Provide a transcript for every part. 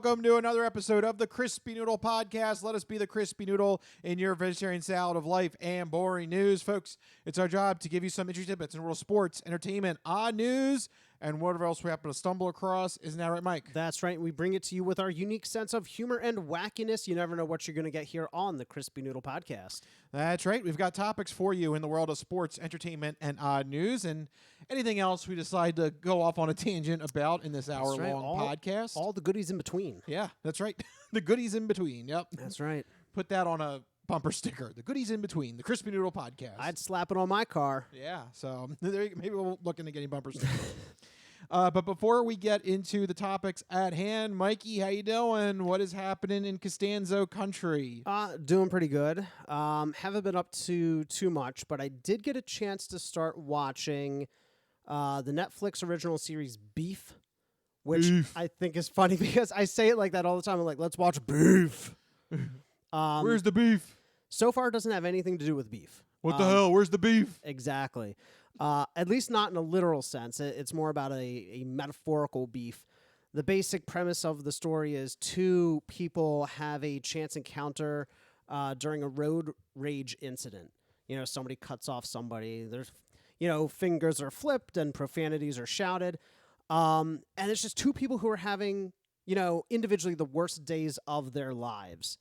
welcome to another episode of the Crispy Noodle Podcast. Let us be the Crispy Noodle in your vegetarian salad of life and boring news. Folks, it's our job to give you some interesting tidbits in world of sports, entertainment, odd news, and whatever else we happen to stumble across. Isn't that right, Mike? That's right. We bring it to you with our unique sense of humor and wackiness. You never know what you're going to get here on the Crispy Noodle Podcast. That's right. We've got topics for you in the world of sports, entertainment, and odd news, and anything else we decide to go off on a tangent about in this hour-long podcast. All the goodies in between. Yeah, that's right. The goodies in between. Yep. That's right. Put that on a bumper sticker. The goodies in between. The Crispy Noodle Podcast. I'd slap it on my car. Yeah, so maybe we'll look into getting bumper stickers. But before we get into the topics at hand, Mikey, how you doing? What is happening in Costanzo country? Doing pretty good. Haven't been up to too much, but I did get a chance to start watching the Netflix original series Beef, which I think is funny because I say it like that all the time. I'm like, let's watch Beef. Where's the beef? So far, it doesn't have anything to do with beef. What the hell? Where's the beef? Exactly. At least not in a literal sense. It's more about a metaphorical beef. The basic premise of the story is two people have a chance encounter during a road rage incident. You know, somebody cuts off somebody. There's, fingers are flipped and profanities are shouted. And it's just two people who are having, individually the worst days of their lives.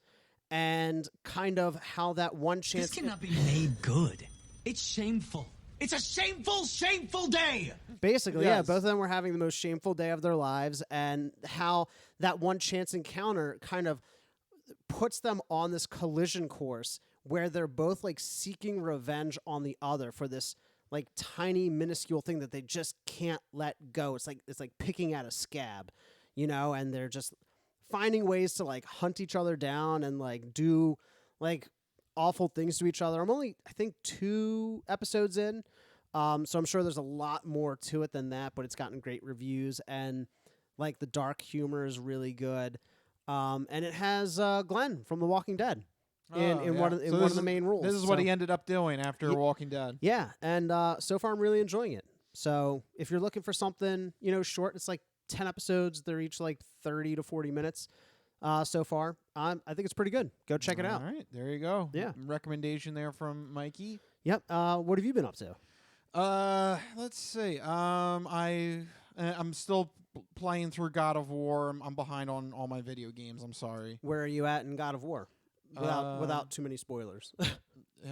And kind of how that one chance... This cannot be made good. It's shameful. It's a shameful, shameful day. Basically, Yes. yeah, both of them were having the most shameful day of their lives, and how that one chance encounter kind of puts them on this collision course where they're both like seeking revenge on the other for this like tiny minuscule thing that they just can't let go. It's like picking at a scab, and they're just finding ways to like hunt each other down and like do like awful things to each other. I'm only, I think, 2 episodes in, so I'm sure there's a lot more to it than that, but it's gotten great reviews, and like the dark humor is really good, and it has Glenn from The Walking Dead in one of the main roles. This is what he ended up doing after Walking Dead. Yeah, and so far I'm really enjoying it. So if you're looking for something, short, it's like 10 episodes. They're each like 30 to 40 minutes. So far, I think it's pretty good. Go check it out. All right, there you go. Yeah. Recommendation there from Mikey. Yep. What have you been up to? Let's see. I'm still playing through God of War. I'm behind on all my video games. I'm sorry. Where are you at in God of War? Without too many spoilers,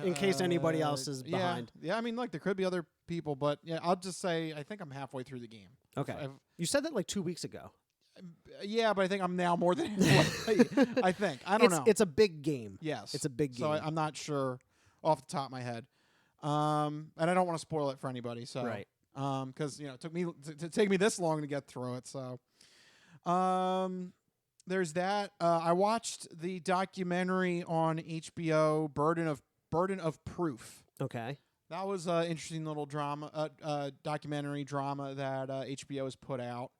in case anybody else is behind. Yeah, I mean, like there could be other people, but yeah, I'll just say I think I'm halfway through the game. Okay. You said that like 2 weeks ago. Yeah, but I think I'm now more than halfway. I think. I don't know. It's a big game. Yes. It's a big game. So I'm not sure off the top of my head. And I don't want to spoil it for anybody. So, right. Because, it took me to take me this long to get through it. So, there's that. I watched the documentary on HBO, Burden of Proof. Okay. That was an interesting little documentary drama that HBO has put out.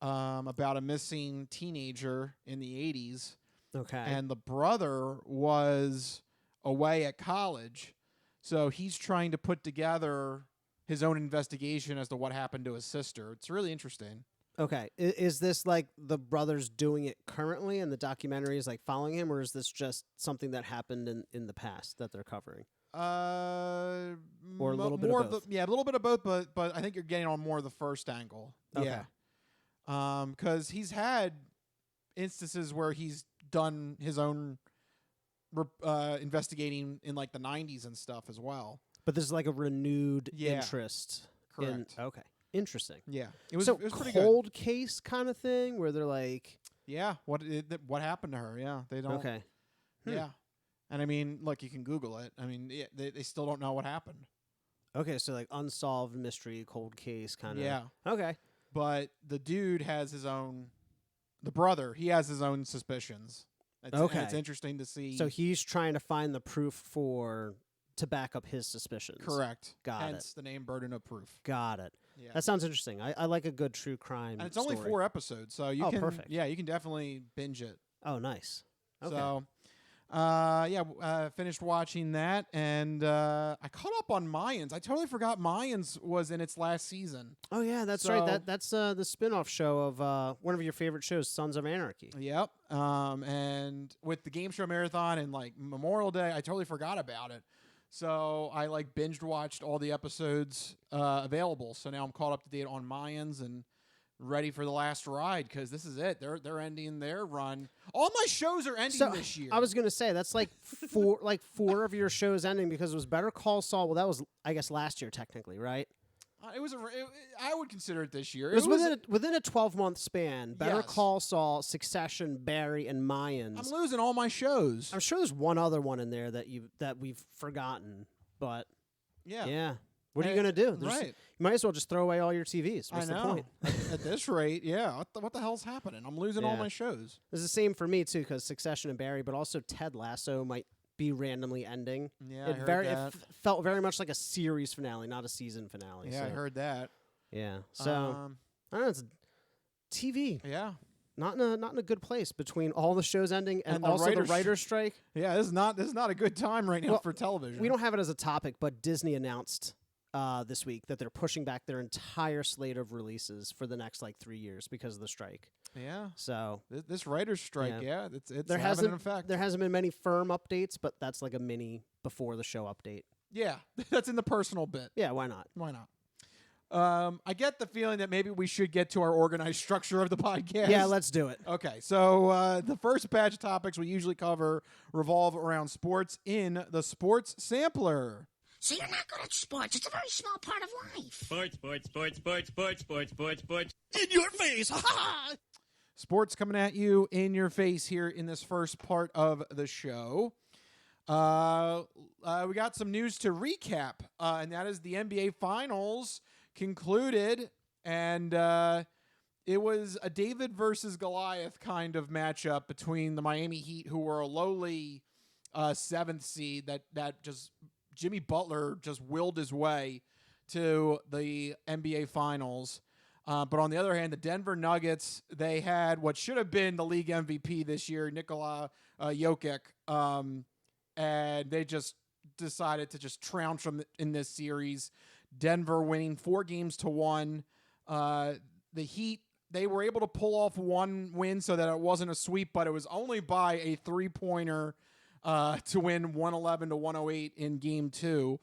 About a missing teenager in the 80s. Okay. And the brother was away at college. So he's trying to put together his own investigation as to what happened to his sister. It's really interesting. Okay. Is this like the brother's doing it currently and the documentary is like following him, or is this just something that happened in the past that they're covering? Or a little bit of both. Yeah, a little bit of both, but I think you're getting on more of the first angle. Okay. Yeah. Because he's had instances where he's done his own investigating in like the 90s and stuff as well. But there's like a renewed interest. Correct. Okay. Interesting. Yeah. It was pretty cold good. Case kind of thing where they're like, yeah, what happened to her? Yeah, they don't. Okay. Yeah. And I mean, look, you can Google it. I mean, they still don't know what happened. Okay, so like unsolved mystery, cold case kind of. Yeah. Okay. But the dude has his own, the brother, he has his own suspicions. Okay. And it's interesting to see. So he's trying to find the proof to back up his suspicions. Correct. Got it. Hence the name Burden of Proof. Got it. Yeah. That sounds interesting. I like a good true crime And it's only story. 4 episodes, so you can. perfect. Yeah, you can definitely binge it. Oh, nice. Okay. So, Finished watching that, and I caught up on Mayans. I totally forgot Mayans was in its last season. Oh yeah, that's right. That's the spin-off show of one of your favorite shows, Sons of Anarchy. Yep. And with the game show marathon and like Memorial Day, I totally forgot about it. So I like binged watched all the episodes available. So now I'm caught up to date on Mayans and ready for the last ride because this is it. They're ending their run. All my shows are ending this year. I was gonna say that's like four of your shows ending because it was Better Call Saul. Well, that was I guess last year technically, right? I would consider it this year. It was within a 12-month span. Better Yes. Call Saul, Succession, Barry, and Mayans. I'm losing all my shows. I'm sure there's one other one in there that we've forgotten, but yeah. What are you gonna do? Right. You might as well just throw away all your TVs. What's I know. the point? At this rate, yeah. What the hell's happening? I'm losing all Yeah. my shows. It's the same for me too, because Succession and Barry, but also Ted Lasso might be randomly ending. Yeah, I heard that. It felt very much like a series finale, not a season finale. Yeah, so, I heard that. Yeah. So I don't know. It's TV. Yeah. Not in a good place between all the shows ending and And the also the writers' writer's strike. Yeah, this is not a good time right now Well, for television. We don't have it as a topic, but Disney announced this week that they're pushing back their entire slate of releases for the next 3 years because of the strike. Yeah. So This writer's strike, yeah, it's there having an effect. There hasn't been many firm updates, but that's like a mini before the show update. Yeah, that's in the personal bit. Yeah, why not? Why not? I get the feeling that maybe we should get to our organized structure of the podcast. Yeah, let's do it. Okay, so the first batch of topics we usually cover revolve around sports in the Sports Sampler. So you're not good at sports. It's a very small part of life. Sports. In your face. Ha ha! Sports coming at you in your face here in this first part of the show. We got some news to recap, and that is the NBA Finals concluded, and it was a David versus Goliath kind of matchup between the Miami Heat, who were a lowly 7th seed, that just Jimmy Butler just willed his way to the NBA Finals. But on the other hand, the Denver Nuggets, they had what should have been the league MVP this year, Nikola Jokic, and they just decided to just trounce them in this series. Denver winning 4-1. The Heat, they were able to pull off one win so that it wasn't a sweep, but it was only by a 3-pointer to win 111-108 in Game 2.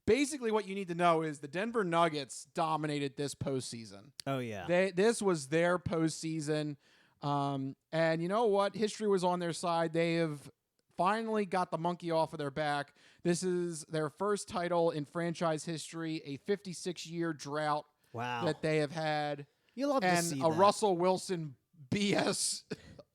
Basically, what you need to know is the Denver Nuggets dominated this postseason. Oh, yeah. This was their postseason. And you know what? History was on their side. They have finally got the monkey off of their back. This is their first title in franchise history, a 56-year drought that they have had. You love to see a that. Russell Wilson BS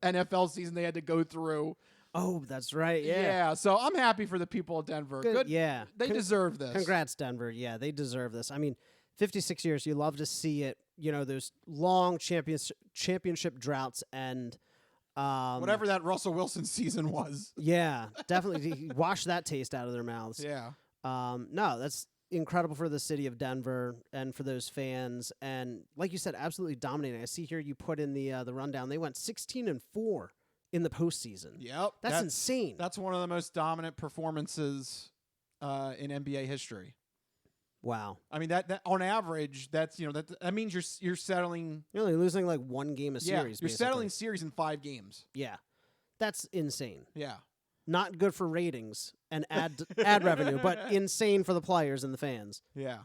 NFL season they had to go through. Oh, that's right. Yeah. So I'm happy for the people of Denver. Good. Yeah. They deserve this. Congrats, Denver. Yeah, they deserve this. I mean, 56 years, you love to see it, those long championship droughts and whatever that Russell Wilson season was. Yeah, definitely wash that taste out of their mouths. Yeah. No, that's incredible for the city of Denver and for those fans. And like you said, absolutely dominating. I see here you put in the rundown. They went 16-4 in the postseason. Yep. That's insane. That's one of the most dominant performances in NBA history. Wow. I mean that on average, that means you're settling. You're only losing like one game a series. You're basically. settling series in 5 games. Yeah, that's insane. Yeah. Not good for ratings and ad revenue, but insane for the players and the fans. Yeah.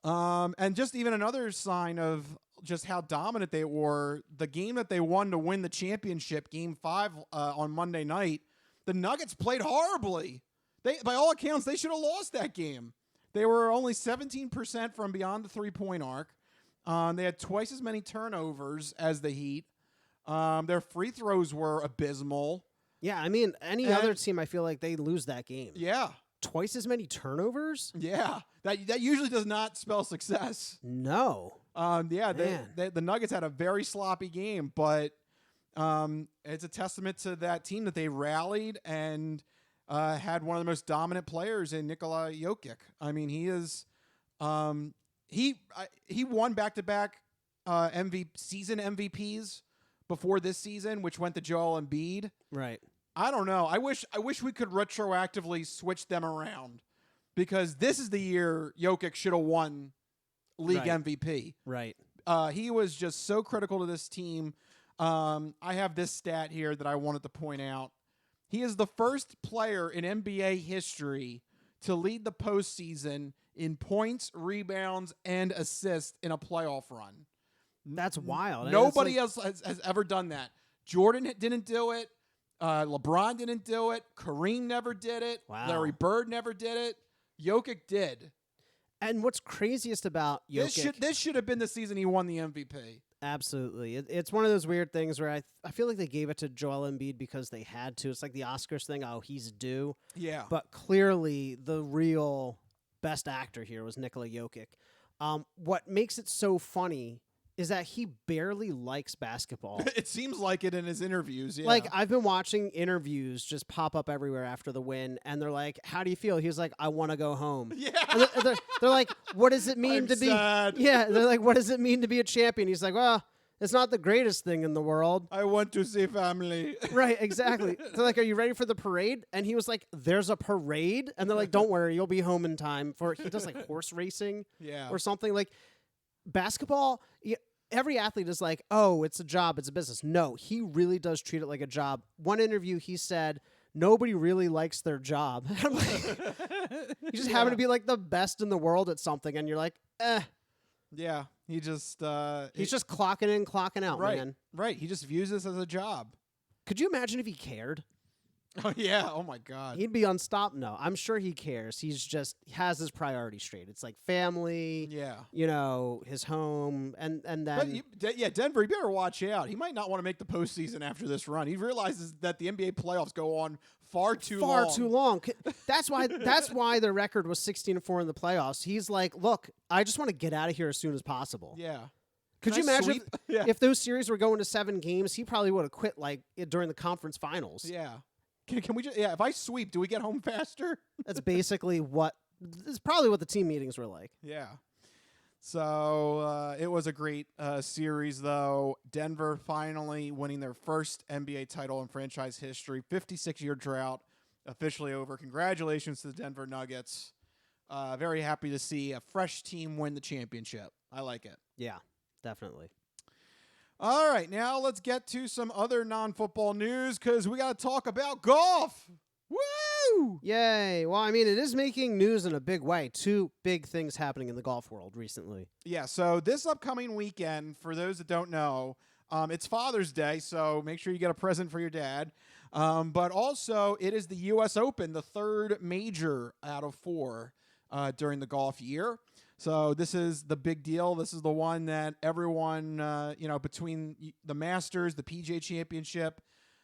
And just even another sign of just how dominant they were, the game that they won to win the championship, Game 5 on Monday night, the Nuggets played horribly. By all accounts, they should have lost that game. They were only 17% from beyond the three-point arc. They had twice as many turnovers as the Heat. Their free throws were abysmal. Yeah, I mean, any other team, I feel like they lose that game. Yeah. Twice as many turnovers? Yeah. That usually does not spell success. No. The Nuggets had a very sloppy game, but it's a testament to that team that they rallied and had one of the most dominant players in Nikola Jokic. I mean, he is he won back-to-back season MVPs before this season, which went to Joel Embiid. Right. I don't know. I wish we could retroactively switch them around because this is the year Jokic should have won league Right. MVP. Right. He was just so critical to this team. I have this stat here that I wanted to point out. He is the first player in NBA history to lead the postseason in points, rebounds, and assists in a playoff run. That's wild. Nobody else has ever done that. Jordan didn't do it. LeBron didn't do it. Kareem never did it. Wow. Larry Bird never did it. Jokic did. And what's craziest about Jokic? This should have been the season he won the MVP. Absolutely. It's one of those weird things where I feel like they gave it to Joel Embiid because they had to. It's like the Oscars thing. Oh, he's due. Yeah. But clearly the real best actor here was Nikola Jokic. What makes it so funny is that he barely likes basketball. It seems like it in his interviews. Yeah. Like, I've been watching interviews just pop up everywhere after the win, and they're like, how do you feel? He's like, I want to go home. Yeah. And they're like, what does it mean I'm to be? sad. Yeah, they're like, what does it mean to be a champion? He's like, well, it's not the greatest thing in the world. I want to see family. Right, exactly. They're like, are you ready for the parade? And he was like, there's a parade? And they're like, don't worry, you'll be home in time for, he does like horse racing Yeah. or something. Like, basketball, every athlete is like, oh, it's a job, it's a business. No, he really does treat it like a job. One interview, he said, nobody really likes their job. I'm like, you just happen to be like the best in the world at something, and you're like, Yeah. He just he's just clocking in, clocking out, right. man. Right. He just views this as a job. Could you imagine if he cared? Oh yeah. Oh my God. He'd be unstoppable. No, I'm sure he cares. He has his priorities straight. It's like family, Yeah. his home, and then But Denver, you better watch out. He might not want to make the postseason after this run. He realizes that the NBA playoffs go on far too long. That's why their record was 16-4 in the playoffs. He's like, look, I just want to get out of here as soon as possible. Yeah. Could Can you I imagine sweep? Yeah. if those series were going to 7 games? He probably would have quit during the conference finals. Yeah. Can we just? Yeah. If I sweep, do we get home faster? That's basically it's probably what the team meetings were like. Yeah. So it was a great series, though. Denver finally winning their first NBA title in franchise history. 56-year drought officially over. Congratulations to the Denver Nuggets. Very happy to see a fresh team win the championship. I like it. Yeah, definitely. All right, now let's get to some other non-football news because we got to talk about golf. Woo! Yay. Well, I mean, it is making news in a big way. 2 big things happening in the golf world recently. Yeah, so this upcoming weekend, for those that don't know, it's Father's Day, so make sure you get a present for your dad. But also, it is the U.S. Open, the 3rd major out of 4 during the golf year. So this is the big deal. This is the one that everyone, between the Masters, the PGA Championship,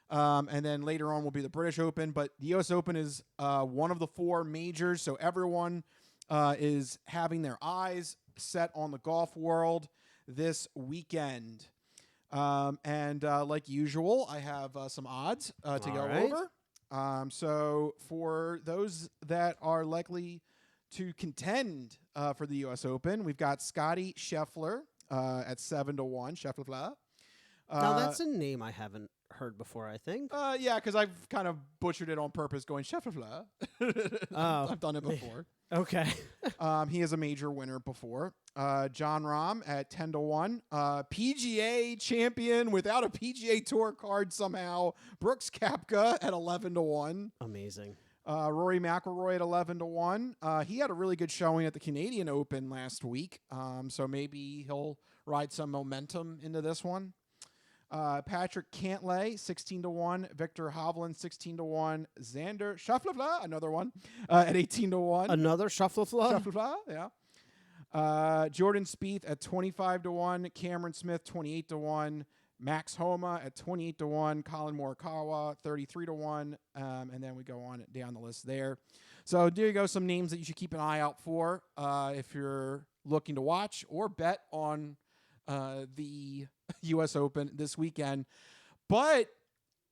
and then later on will be the British Open. But the U.S. Open is one of the 4 majors, so everyone is having their eyes set on the golf world this weekend. And like usual, I have some odds to go over. So for those that are likely to contend for the U.S. Open, we've got Scotty Scheffler at 7-1. Scheffler. Now, that's a name I haven't heard before, I think. Yeah, because I've kind of butchered it on purpose going Scheffler. I've done it before. Okay. He is a major winner before. John Rahm at 10-1. PGA champion without a PGA Tour card somehow. Brooks Koepka at 11-1. Amazing. Rory McIlroy at 11-1. He had a really good showing at the Canadian Open last week, so maybe he'll ride some momentum into this one. Patrick Cantlay, 16-1. Victor Hovland, 16-1. Xander Schauffele, another one, at 18-1. Another Schauffele? Yeah. Jordan Spieth at 25-1. Cameron Smith, 28-1. Max Homa at 28-1. Colin Morikawa, 33-1. And then we go on down the list there. So there you go, some names that you should keep an eye out for if you're looking to watch or bet on the U.S. Open this weekend. But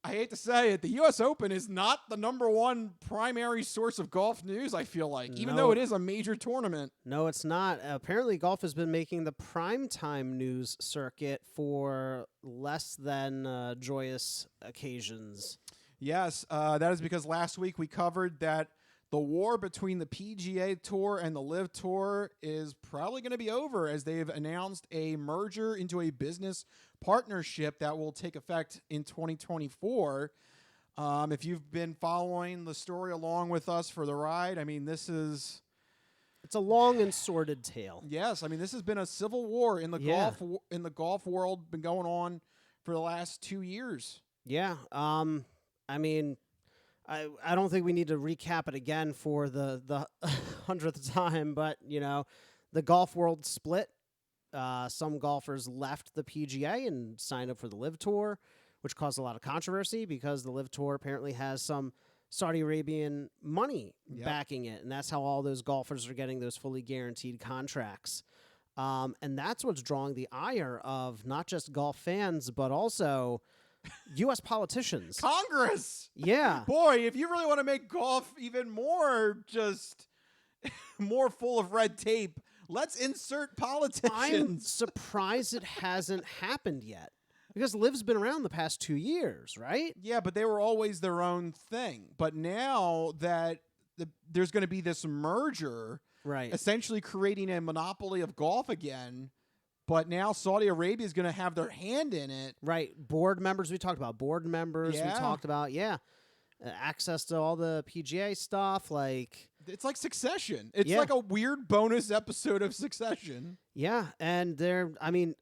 I hate to say it, the U.S. Open is not the number one primary source of golf news, I feel like, even though it is a major tournament. No, it's not. Apparently, golf has been making the primetime news circuit for less than joyous occasions. Yes, that is because last week we covered that the war between the PGA Tour and the LIV Tour is probably going to be over, as they've announced a merger into a business partnership that will take effect in 2024. If you've been following the story along with us for the ride, I mean, it's a long and sordid tale. Yes, I mean, this has been a civil war in the golf world, been going on for the last 2 years. Yeah. I mean, I don't think we need to recap it again for the 100th time, but, the golf world split. Some golfers left the PGA and signed up for the LIV Tour, which caused a lot of controversy because the LIV Tour apparently has some Saudi Arabian money backing it, and that's how all those golfers are getting those fully guaranteed contracts. And that's what's drawing the ire of not just golf fans, but also U.S. politicians. Congress! Yeah. Boy, if you really want to make golf even more just more full of red tape, let's insert politicians. I'm surprised it hasn't happened yet. Because LIV's been around the past 2 years, right? Yeah, but they were always their own thing. But now that there's going to be this merger, Right. essentially creating a monopoly of golf again, but now Saudi Arabia is going to have their hand in it. Right. Board members, we talked about. Board members, we Yeah. talked about, access to all the PGA stuff, like... It's like Succession. It's Yeah. like a weird bonus episode of Succession. Yeah, and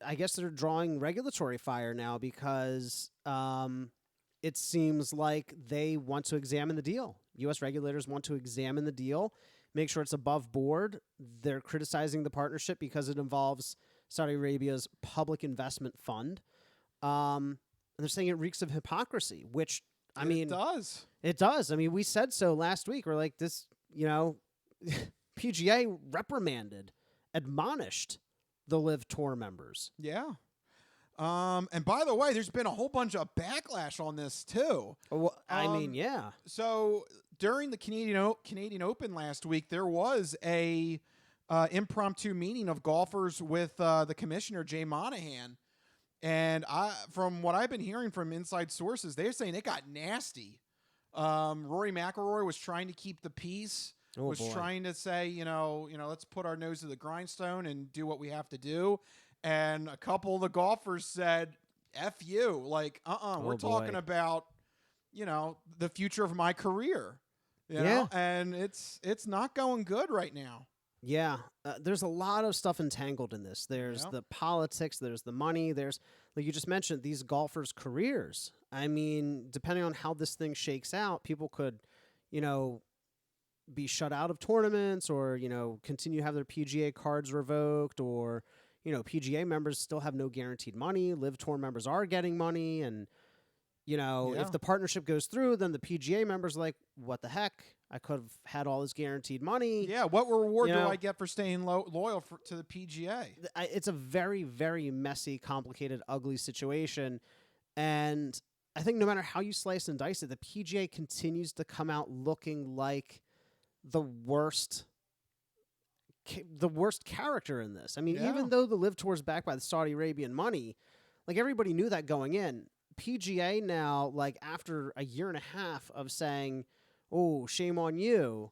I guess they're drawing regulatory fire now because it seems like they want to examine the deal. U.S. regulators want to examine the deal, make sure it's above board. They're criticizing the partnership because it involves Saudi Arabia's public investment fund. And they're saying it reeks of hypocrisy, which, It does. It does. I mean, we said so last week. We're like, this, PGA reprimanded, admonished the LIV Tour members. Yeah. And by the way, there's been a whole bunch of backlash on this too. Well, I mean, yeah. So during the Canadian Open last week, there was a impromptu meeting of golfers with the commissioner, Jay Monahan. And from what I've been hearing from inside sources, they're saying it got nasty. Rory McIlroy was trying to keep the peace. Was trying to say, let's put our nose to the grindstone and do what we have to do. And a couple of the golfers said, F you. Like, we're talking about, the future of my career. You know? And it's not going good right now. Yeah. There's a lot of stuff entangled in this. There's the politics. There's the money. There's, like you just mentioned, these golfers' careers. I mean, depending on how this thing shakes out, people could, be shut out of tournaments or, continue to have their PGA cards revoked or, PGA members still have no guaranteed money. LIV Tour members are getting money. And, if the partnership goes through, then the PGA members are like, what the heck? I could have had all this guaranteed money. Yeah, what reward do I get for staying loyal to the PGA? It's a very, very messy, complicated, ugly situation. And I think no matter how you slice and dice it, the PGA continues to come out looking like the worst character in this. I mean, even though the LIV Tour is backed by the Saudi Arabian money, like everybody knew that going in. PGA now, like after a year and a half of saying, oh, shame on you,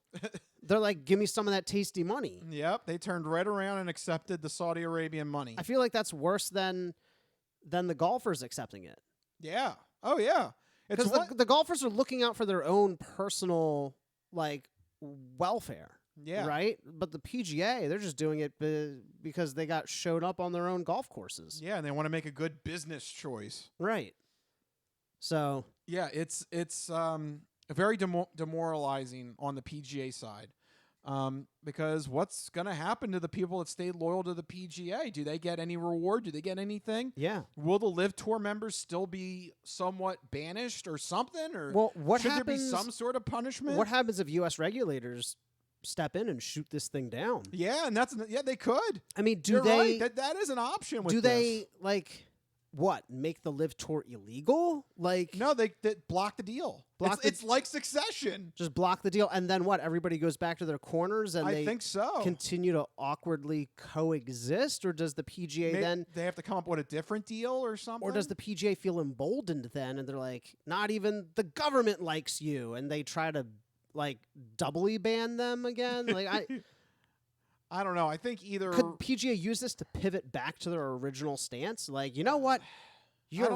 they're like, give me some of that tasty money. Yep, they turned right around and accepted the Saudi Arabian money. I feel like that's worse than the golfers accepting it. Yeah. Oh, yeah. Because the golfers are looking out for their own personal, welfare. Yeah. Right? But the PGA, they're just doing it because they got showed up on their own golf courses. Yeah, and they want to make a good business choice. Right. So. Yeah, it's very demoralizing on the PGA side. Because what's going to happen to the people that stayed loyal to the PGA? Do they get any reward? Do they get anything? Yeah. Will the LIV Tour members still be somewhat banished or something? Or should there be some sort of punishment? What happens if U.S. regulators step in and shoot this thing down? Yeah, and they could. I mean, You're right. That is an option with do this. they, what, make the Live Tour illegal? Like, No, they block the deal. It's like Succession. just block the deal, and then what? Everybody goes back to their corners, and I they think so. continue to awkwardly coexist, or does the PGA then? They have to come up with a different deal or something? Or does the PGA feel emboldened then, and they're like, not even the government likes you, and they try to like doubly ban them again? Like, I don't know. I think either could PGA use this to pivot back to their original stance? Like, you know what? They're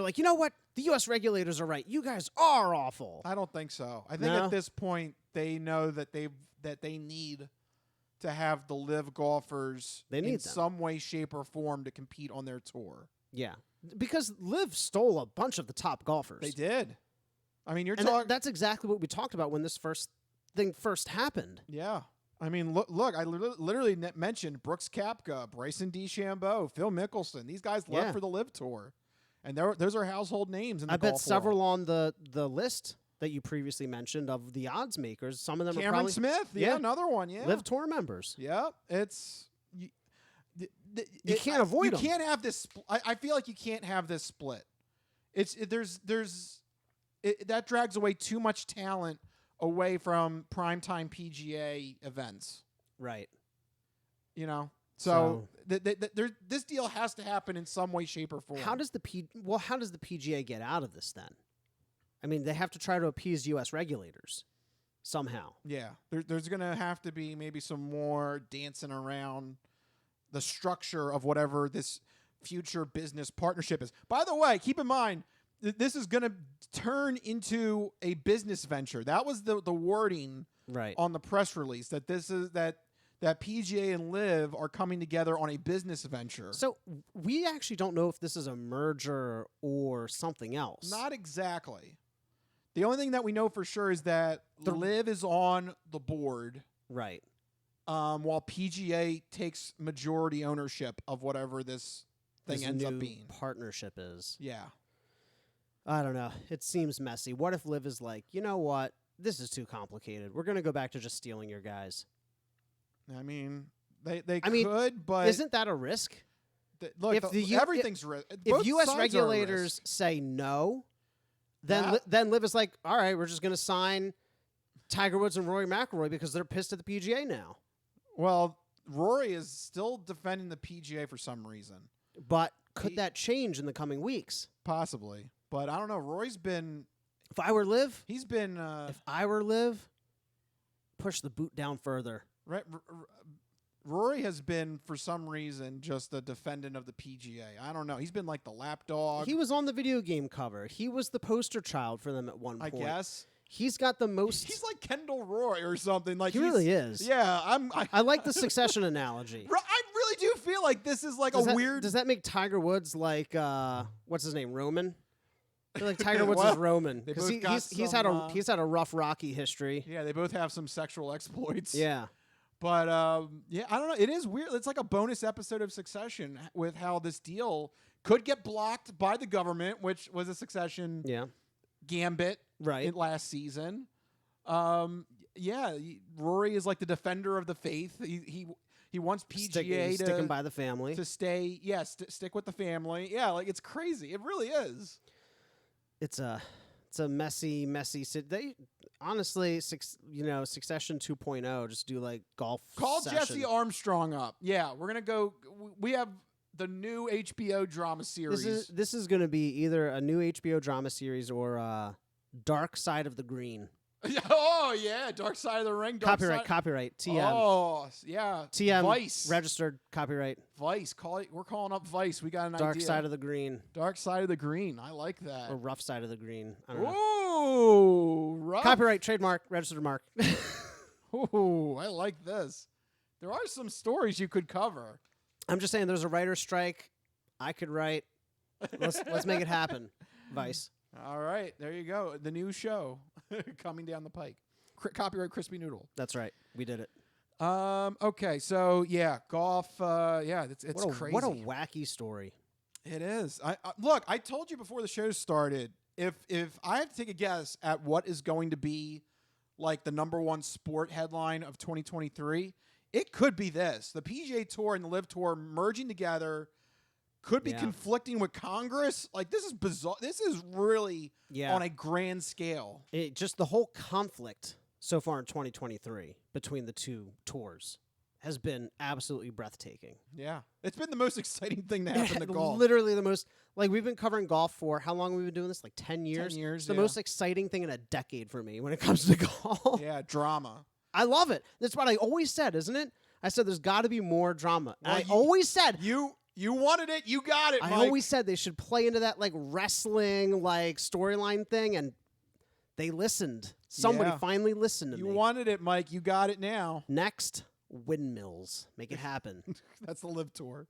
like, you know what? The U.S. regulators are right. You guys are awful. I don't think so. I think No? at this point they know that they need to have the live golfers They need in them. some way, shape, or form to compete on their tour. Yeah, because Liv stole a bunch of the top golfers. They did. I mean, you're And talking. that's exactly what we talked about when this thing first happened. Yeah. I mean, look. I literally mentioned Brooks Koepka, Bryson DeChambeau, Phil Mickelson. These guys left Yeah. for the Live Tour, and those are household names in the I bet golf several world. on the list that you previously mentioned of the odds makers. Some of them are Cameron probably Smith, Yeah. another one, yeah. Live Tour members. Yeah, it's You can't avoid You them. can't have this. I feel like you can't have this split. That drags away too much talent away from primetime PGA events. Right. You know, so this deal has to happen in some way, shape, or form. How does the PGA get out of this then? I mean, they have to try to appease U.S. regulators somehow. Yeah, there's going to have to be maybe some more dancing around the structure of whatever this future business partnership is. By the way, keep in mind, this is going to turn into a business venture. That was the wording Right. on the press release, that this is that PGA and LIV are coming together on a business venture. So we actually don't know if this is a merger or something else. Not exactly. The only thing that we know for sure is that LIV is on the board, Right. while PGA takes majority ownership of whatever this thing This ends up new being. partnership is. Yeah. I don't know. It seems messy. What if LIV is like, you know what? This is too complicated. We're going to go back to just stealing your guys. I mean, they I mean, could, but Isn't that a risk? look, if the U- everything's risk. If U.S. regulators say no, then LIV is like, all right, we're just going to sign Tiger Woods and Rory McIlroy because they're pissed at the PGA now. Well, Rory is still defending the PGA for some reason. But could that change in the coming weeks? Possibly. But I don't know. Rory's been... If I were LIV, He's been... push the boot down further. Rory has been, for some reason, just a defendant of the PGA. I don't know. He's been like the lapdog. He was on the video game cover. He was the poster child for them at one I point. guess. He's got the most... He's like Kendall Roy or something. Like He really is. Yeah, I like the Succession analogy. I really do feel like this is like weird. Does that make Tiger Woods like what's his name, Roman? I feel like Tiger Woods Well, is Roman they because both got he's some, had a rough rocky history. Yeah, they both have some sexual exploits. Yeah, But yeah, I don't know. It is weird. It's like a bonus episode of Succession with how this deal could get blocked by the government, which was a Succession yeah, gambit right. last season. Yeah, Rory is like the defender of the faith. He wants PGA sticking by the family. to stay. Yes, stick with the family. Yeah, like it's crazy. It really is. It's a messy. They honestly, Succession 2.0. Just do like golf. Call session. Jesse Armstrong up. Yeah, we're gonna go. We have the new HBO drama series. This is going to be either a new HBO drama series or Dark Side of the Green. Oh yeah, Dark Side of the Ring. Copyright. TM. Oh yeah. TM. Vice. Registered copyright. Vice. Call it. We're calling up Vice. We got an Dark idea. Side of the Green. Dark Side of the Green. I like that. Or Rough Side of the Green. I don't know. Ooh, rough. Copyright, trademark, registered mark. Ooh, I like this. There are some stories you could cover. I'm just saying, there's a writer's strike. I could write. Let's make it happen. Vice. All right, there you go. The new show coming down the pike. Copyright Crispy Noodle. That's right. We did it. Okay, so yeah, golf. Yeah, it's crazy. What a wacky story. It is. Look. I told you before the show started. If I had to take a guess at what is going to be like the #1 sport headline of 2023, it could be this: the PGA Tour and the LIV Tour merging together could be Yeah. conflicting with Congress. Like, this is bizarre. This is really on a grand scale. Just the whole conflict so far in 2023 between the two tours has been absolutely breathtaking. Yeah. It's been the most exciting thing to happen to golf. Literally the most, like, we've been covering golf for how long have we been doing this? Like 10 years? 10 years, It's the yeah. most exciting thing in a decade for me when it comes to golf. Yeah, drama. I love it. That's what I always said, isn't it? I said there's got to be more drama. Well, And I always said You wanted it, you got it, I Mike. always said they should play into that like wrestling like storyline thing, and they listened. Somebody Yeah. finally listened to You me. wanted it, Mike. You got it now. Next, windmills. Make it happen. That's the LIV tour.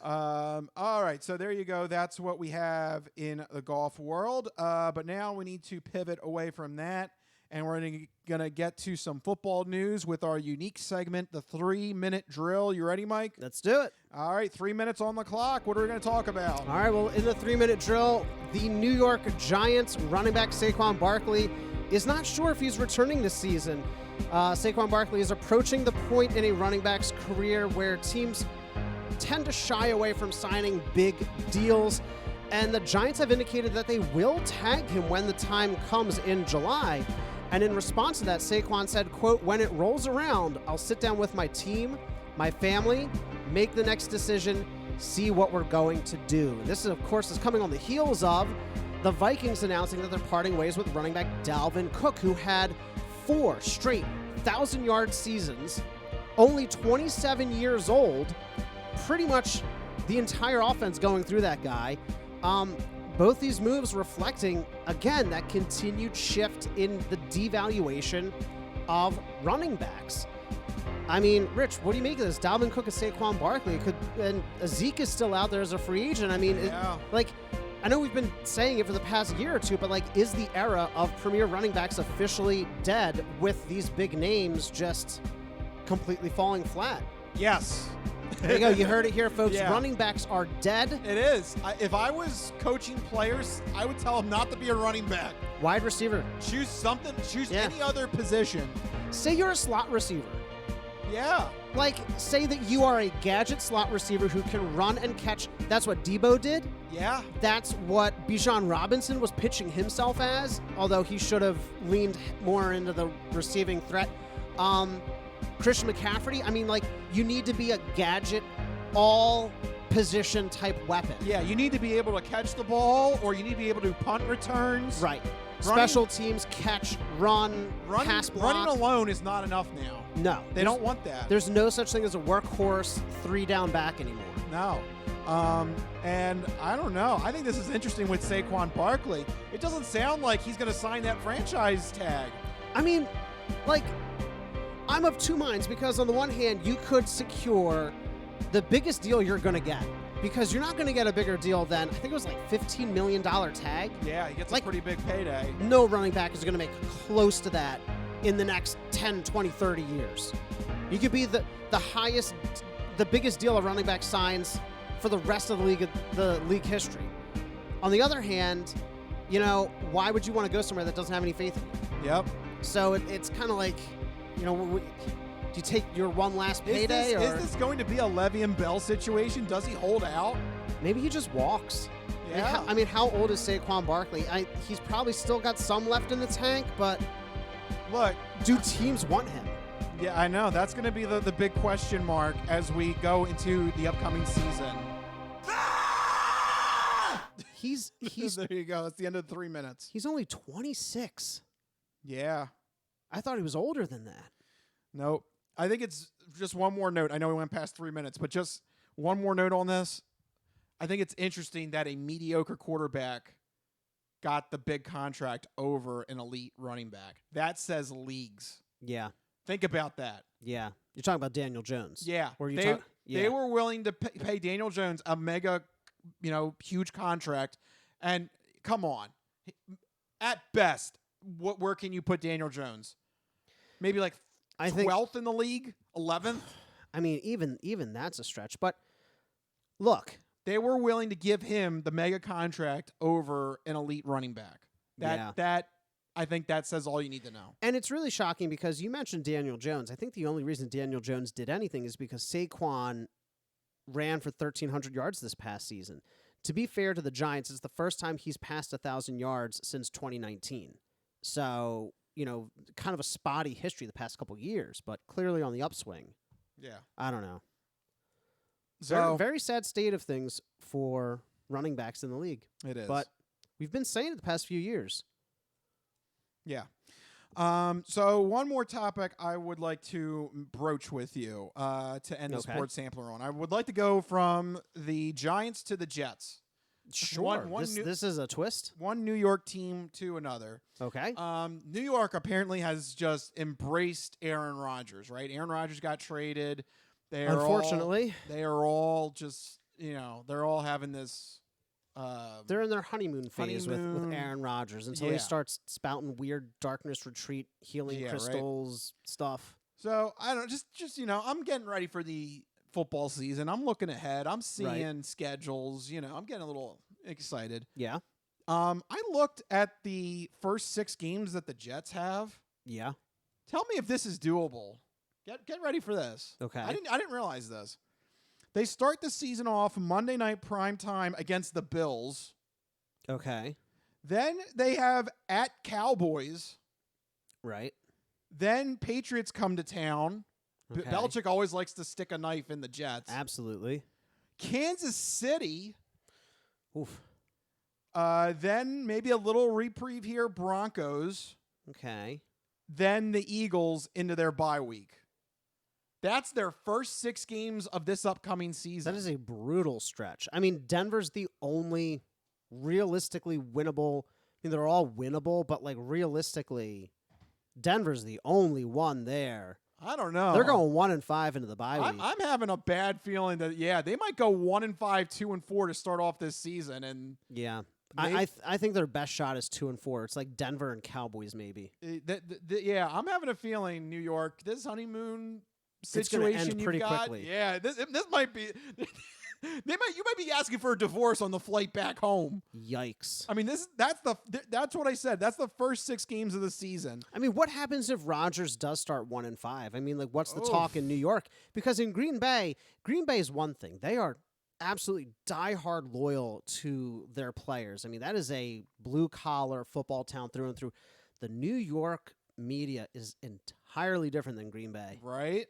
All right, so there you go. That's what we have in the golf world. But now we need to pivot away from that, and we're going to get to some football news with our unique segment, the 3-minute drill. You ready, Mike? Let's do it. All right, 3 minutes on the clock. What are we going to talk about? All right, well, in the 3-minute drill, the New York Giants running back Saquon Barkley is not sure if he's returning this season. Saquon Barkley is approaching the point in a running back's career where teams tend to shy away from signing big deals, and the Giants have indicated that they will tag him when the time comes in July. And in response to that, Saquon said, quote, "When it rolls around, I'll sit down with my team, my family, make the next decision, see what we're going to do." This, is, of course, is coming on the heels of the Vikings announcing that they're parting ways with running back Dalvin Cook, who had 4 straight 1,000-yard seasons, only 27 years old, pretty much the entire offense going through that guy. Both these moves reflecting, again, that continued shift in the devaluation of running backs. I mean, Rich, what do you make of this? Dalvin Cook and Saquon Barkley, and Zeke is still out there as a free agent. I mean, Yeah. I know we've been saying it for the past year or two, but is the era of premier running backs officially dead with these big names just completely falling flat? Yes. There you go. You heard it here, folks. Yeah. Running backs are dead. It is. If I was coaching players, I would tell them not to be a running back. Wide receiver. Choose something. Choose Yeah. any other position. Say you're a slot receiver. Yeah. Say that you are a gadget slot receiver who can run and catch. That's what Debo did. Yeah. That's what Bijan Robinson was pitching himself as, although he should have leaned more into the receiving threat. Christian McCaffrey, I mean, you need to be a gadget, all position type weapon. Yeah, you need to be able to catch the ball, or you need to be able to punt returns. Right. Special teams, catch, run, Running, pass block. running alone is not enough now. No. They don't want that. There's no such thing as a workhorse 3-down back anymore. No. And I don't know. I think this is interesting with Saquon Barkley. It doesn't sound like he's going to sign that franchise tag. I mean, I'm of two minds, because on the one hand, you could secure the biggest deal you're going to get, because you're not going to get a bigger deal than, I think it was $15 million tag. Yeah, he gets a pretty big payday. No running back is going to make close to that in the next 10, 20, 30 years. You could be the highest, the biggest deal a running back signs for the rest of the league history. On the other hand, why would you want to go somewhere that doesn't have any faith in you? Yep. So it's kind of do you take your one last payday? Is this going to be a Le'Veon Bell situation? Does he hold out? Maybe he just walks. Yeah. I mean, how old is Saquon Barkley? He's probably still got some left in the tank, but Look, do teams want him? yeah, I know. That's going to be the big question mark as we go into the upcoming season. He's There you go. That's the end of the 3 minutes. he's only 26. Yeah. I thought he was older than that. Nope. I think it's just one more note. I know we went past 3 minutes, but just one more note on this. I think it's interesting that a mediocre quarterback got the big contract over an elite running back. That says leagues. Yeah. Think about that. Yeah. You're talking about Daniel Jones. Yeah. Or you They were willing to pay Daniel Jones a mega, huge contract. And come on. At best, where can you put Daniel Jones? Maybe I think 12th in the league? 11th? I mean, even that's a stretch. But look, They were willing to give him the mega contract over an elite running back. I think that says all you need to know. and it's really shocking because you mentioned Daniel Jones. I think the only reason Daniel Jones did anything is because Saquon ran for 1,300 yards this past season. To be fair to the Giants, it's the first time he's passed 1,000 yards since 2019. So, kind of a spotty history the past couple years, but clearly on the upswing. Yeah. I don't know. So Very, very sad state of things for running backs in the league. it is. But we've been saying it the past few years. Yeah. So one more topic I would like to broach with you to end the Okay. sports sampler on. I would like to go from the Giants to the Jets. Sure. One this is a twist. One New York team to another. Okay. New York apparently has just embraced Aaron Rodgers, right? Aaron Rodgers got traded. Unfortunately. They are all just, they're all having this. They're in their honeymoon phase with honeymoon. Aaron Rodgers until Yeah. he starts spouting weird darkness retreat, healing Yeah, right. crystals stuff. So I don't just I'm getting ready for the football season. I'm looking ahead. I'm seeing schedules. I'm getting a little excited. Yeah. I looked at the first 6 games that the Jets have. Yeah. Tell me if this is doable. Get ready for this. Okay. I didn't realize this. They start the season off Monday night prime time against the Bills. Okay. Then they have at Cowboys. Right. Then Patriots come to town. Okay. Belichick always likes to stick a knife in the Jets. Absolutely. Kansas City. Oof. Then maybe a little reprieve here, Broncos. Okay. Then the Eagles into their bye week. That's their first 6 games of this upcoming season. That is a brutal stretch. I mean, Denver's the only realistically winnable. I mean, they're all winnable, but realistically, Denver's the only one there. I don't know. They're going 1-5 into the bye week. I'm having a bad feeling that they might go 1-5, 2-4 to start off this season, and Yeah. Maybe- I think their best shot is 2-4. It's like Denver and Cowboys, maybe. I'm having a feeling New York, this honeymoon It's gonna situation end you've pretty got, quickly. yeah, this might be. You might be asking for a divorce on the flight back home. Yikes. I mean, that's what I said. That's the first 6 games of the season. I mean, what happens if Rodgers does start 1-5? I mean, what's the Oof. talk in New York? Because in Green Bay is one thing. They are absolutely diehard loyal to their players. I mean, that is a blue-collar football town through and through. The New York media is entirely different than Green Bay. Right?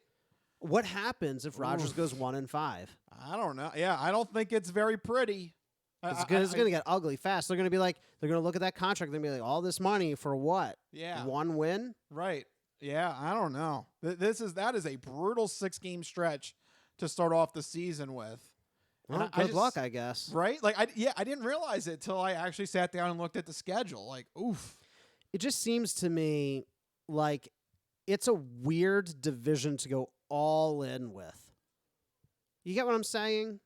What happens if Rodgers Oof. goes 1-5? I don't know. Yeah, I don't think it's very pretty. It's going to get ugly fast. They're going to look at that contract. They're going to be like, all this money for what? Yeah. 1 win? Right. Yeah, I don't know. That is a brutal 6-game stretch to start off the season with. Well, And good luck, I guess. Right? I didn't realize it till I actually sat down and looked at the schedule. Like, oof. It just seems to me like it's a weird division to go all in with. You get what I'm saying?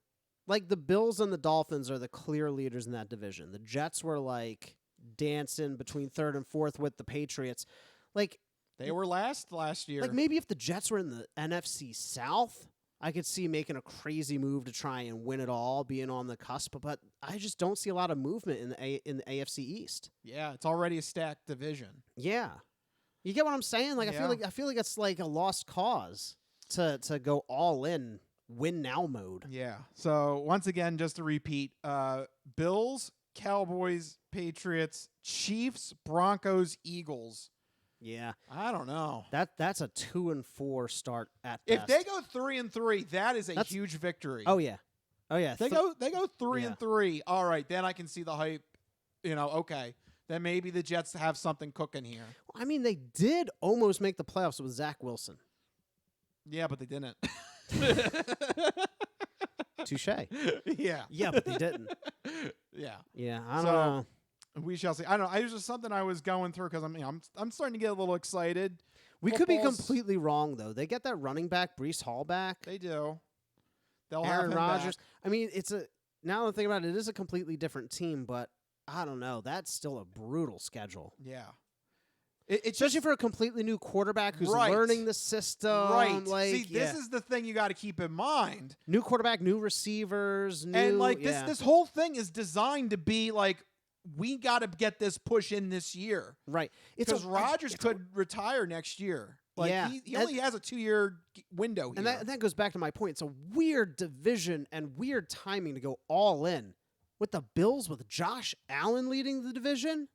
Like the Bills and the Dolphins are the clear leaders in that division. The Jets were dancing between 3rd and 4th with the Patriots. They were last year. Maybe if the Jets were in the NFC South, I could see making a crazy move to try and win it all, being on the cusp. But I just don't see a lot of movement in the AFC East. Yeah, it's already a stacked division. Yeah, you get what I'm saying? Yeah. I feel like it's like a lost cause to go all in, win now mode. Yeah. So once again, just to repeat, Bills, Cowboys, Patriots, Chiefs, Broncos, Eagles. Yeah, I don't know. that's a 2-4 start at If best. they go 3-3, that is a That's- huge victory. oh yeah. They go 3-3. All right, then I can see the hype. Okay, then maybe the Jets have something cooking here. I mean, they did almost make the playoffs with Zach Wilson. Yeah, but they didn't. Touche. Yeah. Yeah, but they didn't. Yeah. Yeah, I don't So- know. We shall see. I don't know. It was just something I was going through because I'm starting to get a little excited. We could be Football's- completely wrong though. They get that running back, Breece Hall back. They do. They'll have Aaron him Rodgers. back. I mean, now that I'm thinking about it, it is a completely different team, but I don't know. That's still a brutal schedule. Yeah. It's Especially just, for a completely new quarterback who's Right. learning the system. right. Like, See, this is the thing you got to keep in mind. new quarterback, new receivers, new And yeah. this whole thing is designed to be like, we got to get this push in this year right. because Rodgers could retire next year. Like Yeah. he only has a 2-year window here. And that goes back to my point. It's a weird division and weird timing to go all in with the Bills with Josh Allen leading the division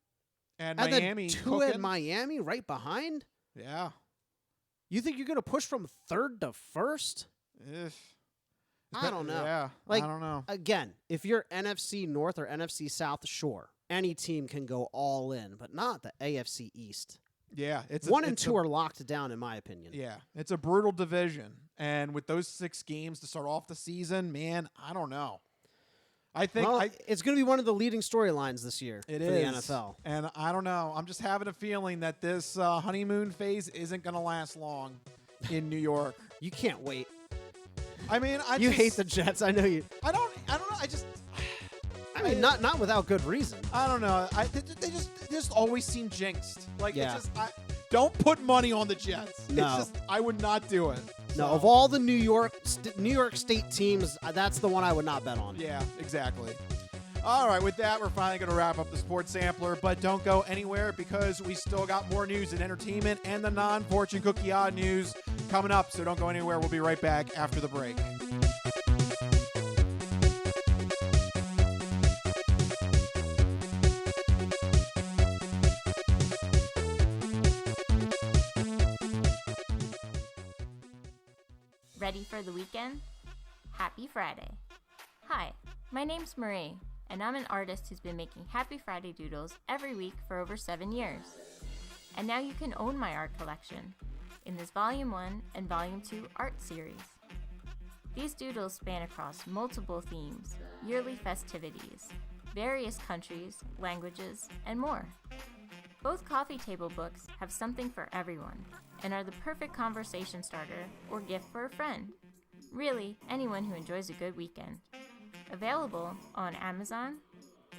and and Miami then two cooking. at Miami right behind. Yeah. You think you're going to push from third to first? I don't know. Yeah, Like, I don't know. Again, if you're NFC North or NFC South, sure, any team can go all in, but not the AFC East. Yeah, it's 1 and 2 are locked down, in my opinion. Yeah, it's a brutal division, and with those 6 games to start off the season, man, I don't know. I think it's going to be one of the leading storylines this year it for is the NFL. and I don't know. I'm just having a feeling that this honeymoon phase isn't going to last long in New York. You can't wait. I mean, You hate the Jets. I know you. I don't know. I mean, not without good reason. I don't know. They just always seem jinxed. Like, Yeah. it's just, don't put money on the Jets. No. It's just, I would not do it. No, So, of all the New York State teams, that's the one I would not bet on. yeah, exactly. All right, with that, we're finally going to wrap up the Sports Sampler, but don't go anywhere because we still got more news and entertainment and the non-fortune cookie odd news coming up, so don't go anywhere. We'll be right back after the break. Ready for the weekend? Happy Friday. Hi, my name's Marie, and I'm an artist who's been making Happy Friday doodles every week for over 7 years. And now you can own my art collection in this Volume 1 and Volume 2 art series. These doodles span across multiple themes, yearly festivities, various countries, languages, and more. Both coffee table books have something for everyone and are the perfect conversation starter or gift for a friend. Really, anyone who enjoys a good weekend. Available on Amazon,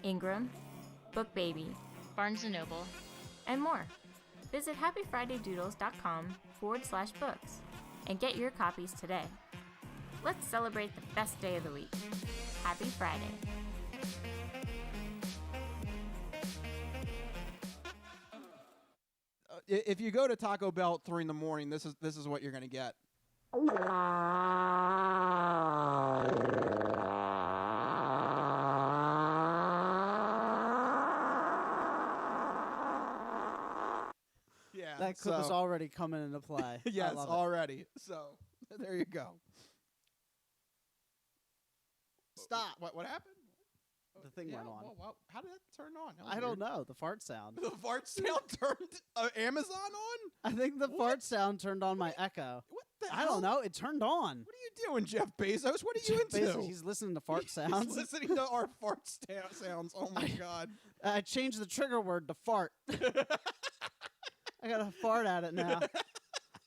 Ingram, BookBaby, Barnes & Noble, and more. Visit happyfridaydoodles.com/books and get your copies today. Let's celebrate the best day of the week. Happy Friday. If you go to Taco Bell at 3 in the morning, this is what you're going to get. Yeah, That clip is already coming into play. yes, I love it. already. So there you go. Stop. What happened? The thing went on. Well, how did that turn on? That was I don't weird. know. The fart sound. The fart sound turned Amazon on? I think the fart sound turned on my Echo. What the I hell? don't know. It turned on. What are you doing, Jeff Bezos? What are you into? Basically, he's listening to fart sounds. He's listening to our fart sounds. Oh my god. I changed the trigger word to fart. I got to fart at it now.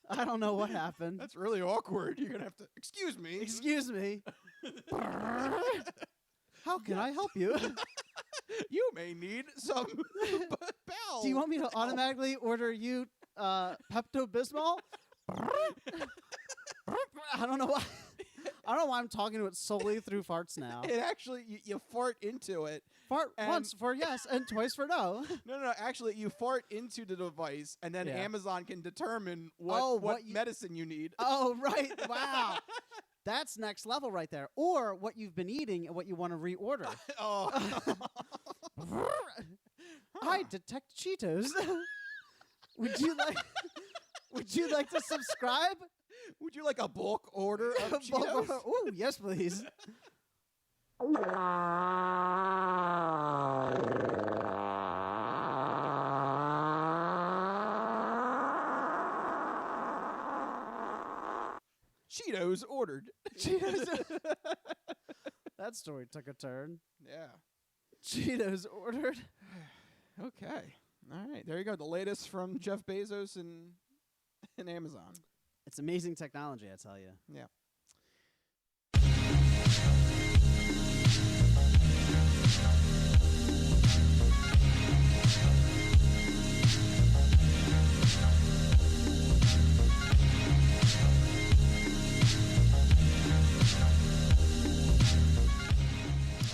I don't know what happened. That's really awkward. You're gonna have to. Excuse me. Excuse me. How can I help you? You may need some bowel. Do you want me to automatically order you Pepto-Bismol? I don't know why. I don't know why I'm talking to it solely through farts now. It actually, you fart into it. Fart and- once for yes and twice for no. No. Actually, you fart into the device, and then Yeah. Amazon can determine what what you- medicine you need. Oh, right. Wow. That's next level right there. Or what you've been eating and what you want to reorder. Oh. I detect Cheetos. Would you like to subscribe? Would you like a bulk order of Cheetos? Ooh, yes, please. Cheetos ordered. Cheetos. That story took a turn. Yeah. Cheetos ordered. Okay. All right. There you go. The latest from Jeff Bezos and Amazon. It's amazing technology, I tell you. Yeah.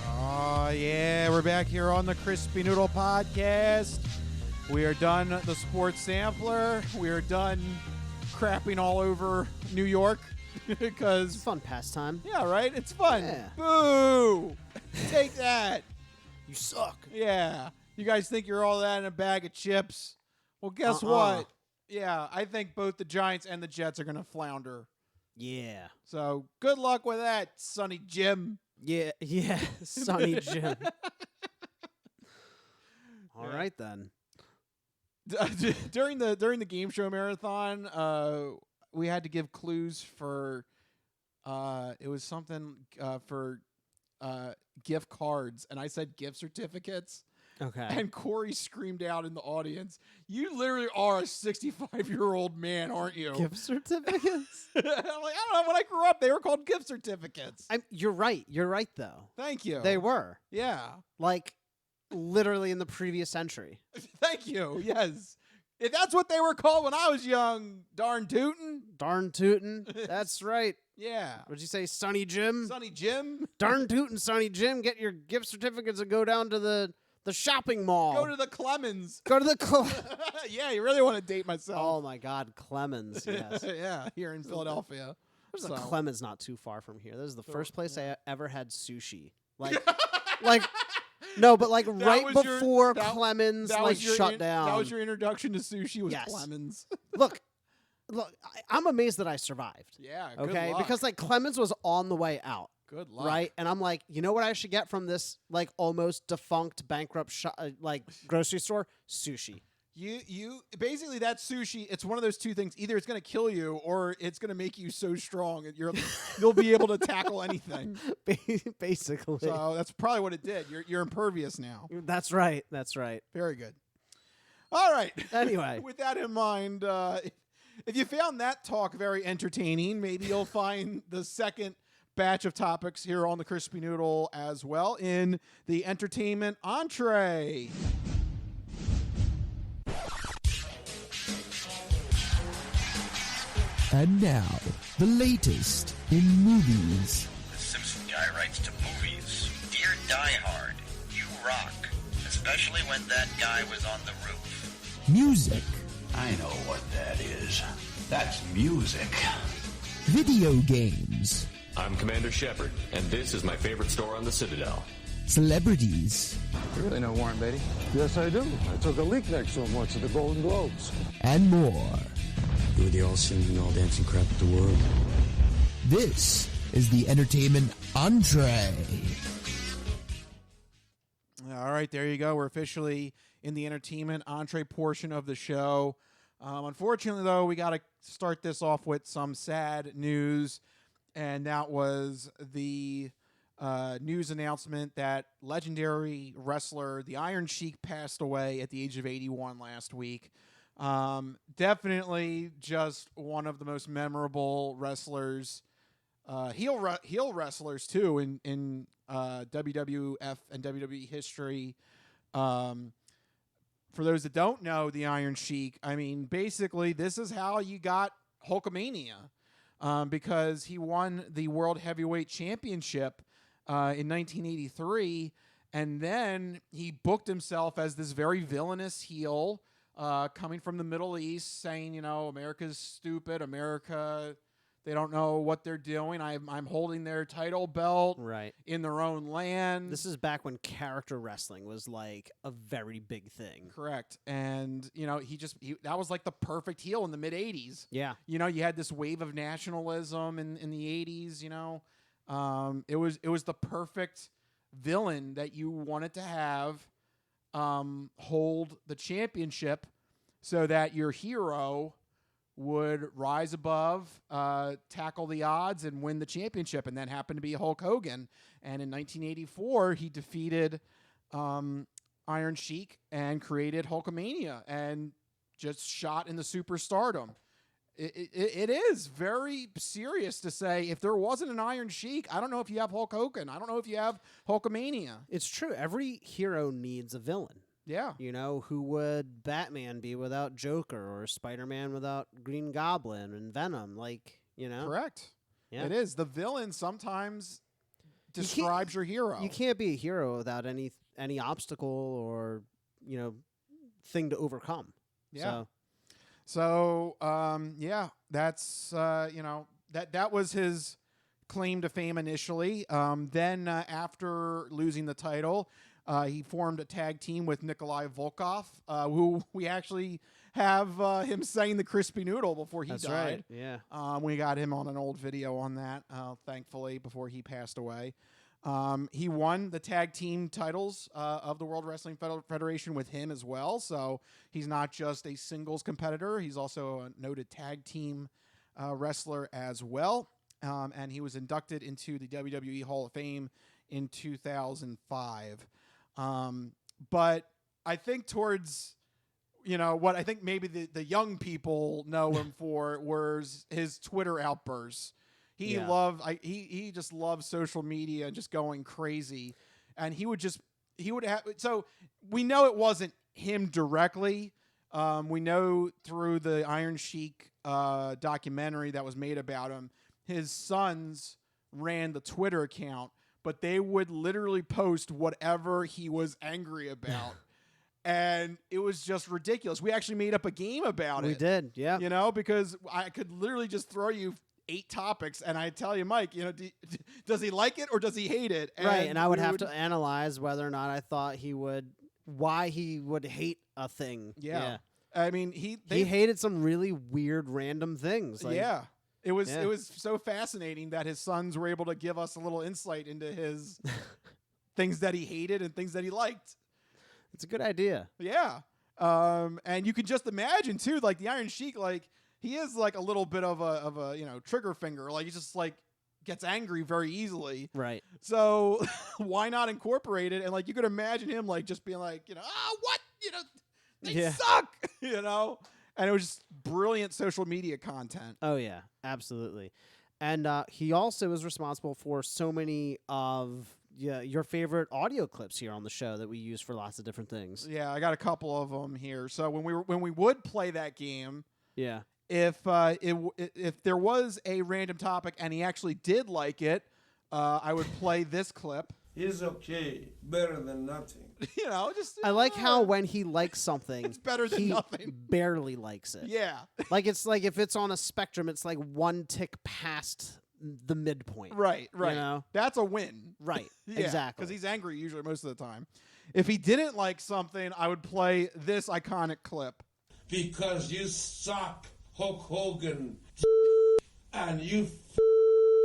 Oh, yeah. We're back here on the Crispy Noodle Podcast. We are done the Sports Sampler. We are done crapping all over New York It's a because fun pastime. yeah, right. It's fun. Yeah. Boo! Take that. You suck. Yeah. You guys think you're all that in a bag of chips? Well, guess Uh-uh. what? Yeah, I think both the Giants and the Jets are gonna flounder. Yeah. So good luck with that, Sonny Jim. Yeah. Sonny Jim. All right then. During the game show marathon, we had to give clues for it was something for gift cards, and I said gift certificates. Okay. And Corey screamed out in the audience, "You literally are a 65-year-old man, aren't you?" Gift certificates? I'm like, I don't know. When I grew up, they were called gift certificates. You're right. You're right, though. Thank you. They were. Yeah. Like, literally in the previous century. Thank you. Yes. If that's what they were called when I was young, darn tootin'. Darn tootin'. That's right. Yeah. What'd you say, Sonny Jim? Sonny Jim. Darn tootin', Sonny Jim. Get your gift certificates and go down to the shopping mall. Go to the Clemens. Go to the Yeah, you really want to date myself. Oh, my God. Clemens, yes. Yeah, here in Philadelphia. There's So- a Clemens not too far from here. This is the first place I ever had sushi. Like, no, but like right was your- before that- Clemens That like was your shut down. That was your introduction to sushi was Yes. Clemens. Look, I'm amazed that I survived. Yeah, good Okay, luck. because like Clemens was on the way out. Good luck. Right, and I'm like, you know what I should get from this like almost defunct bankrupt like grocery store? Sushi. You basically that sushi. It's one of those two things. Either it's going to kill you, or it's going to make you so strong that you'll be able to tackle anything. Basically. So that's probably what it did. You're impervious now. That's right. That's right. Very good. All right. Anyway. With that in mind, if you found that talk very entertaining, maybe you'll find the second batch of topics here on the Crispy Noodle as well in the entertainment entree. And now, the latest in movies. The Simpson guy writes to movies. Dear Die Hard, you rock. Especially when that guy was on the roof. Music. I know what that is. That's music. Video games. I'm Commander Shepard, and this is my favorite store on the Citadel. Celebrities. You really know Warren Beatty? Yes, I do. I took a leak next to him once at the Golden Globes. And more. You were the all-singing, all-dancing crap of the world. This is the entertainment entree. All right, there you go. We're officially in the entertainment entree portion of the show. Unfortunately, though, we got to start this off with some sad news, and that was the news announcement that legendary wrestler, the Iron Sheik, passed away at the age of 81 last week. Definitely just one of the most memorable wrestlers, heel wrestlers too in WWF and WWE history. For those that don't know the Iron Sheik, I mean, basically this is how you got Hulkamania, because he won the World Heavyweight Championship in 1983, and then he booked himself as this very villainous heel, coming from the Middle East, saying, you know, America's stupid, America, they don't know what they're doing. I'm holding their title belt in their own land. This is back when character wrestling was like a very big thing. Correct. And, you know, that was like the perfect heel in the mid 80s. Yeah. You know, you had this wave of nationalism in the 80s, you know. It was the perfect villain that you wanted to have hold the championship so that your hero would rise above, tackle the odds, and win the championship. And that happened to be Hulk Hogan. And in 1984, he defeated Iron Sheik and created Hulkamania and just shot in the superstardom. It is very serious to say, if there wasn't an Iron Sheik, I don't know if you have Hulk Hogan. I don't know if you have Hulkamania. It's true. Every hero needs a villain. Yeah. You know, who would Batman be without Joker, or Spider-Man without Green Goblin and Venom? Like, you know? Correct. Yeah. It is. The villain sometimes describes your hero. You can't be a hero without any obstacle or, you know, thing to overcome. Yeah. So, yeah, That's that was his claim to fame initially. Then after losing the title, he formed a tag team with Nikolai Volkov, who we actually have him saying the crispy noodle before he That's died. right. Yeah. We got him on an old video on that, thankfully, before he passed away. He won the tag team titles of the World Wrestling Federation with him as well. So he's not just a singles competitor. He's also a noted tag team wrestler as well. And he was inducted into the WWE Hall of Fame in 2005. But I think towards, what I think maybe the young people know him for was his Twitter outbursts. He just loves social media and just going crazy. And he would have, so we know it wasn't him directly. We know through the Iron Sheik documentary that was made about him, his sons ran the Twitter account, but they would literally post whatever he was angry about. And it was just ridiculous. We actually made up a game about it. We did, yeah. Because I could literally just throw you 8 topics and I tell you, Mike, does he like it or does he hate it? Right, and I would have to analyze whether or not I thought why he would hate a thing. Yeah. I mean, he hated some really weird random things. It was so fascinating that his sons were able to give us a little insight into his things that he hated and things that he liked. It's a good idea. Yeah. And you can just imagine too, like the Iron Sheik, like he is like a little bit of a trigger finger. Like he just like gets angry very easily. Right. So why not incorporate it? And like you could imagine him like just being like, what? They suck, And it was just brilliant social media content. Oh, yeah, absolutely. And he also is responsible for so many of your favorite audio clips here on the show that we use for lots of different things. Yeah, I got a couple of them here. So when we would play that game, yeah, if there was a random topic and he actually did like it, I would play this clip. It's okay. Better than nothing. I like how when he likes something, it's better than nothing. Barely likes it. Yeah. Like it's like if it's on a spectrum, it's like one tick past the midpoint. Right. That's a win. Right. Yeah, exactly. Because he's angry usually most of the time. If he didn't like something, I would play this iconic clip. Because you suck, Hulk Hogan, and you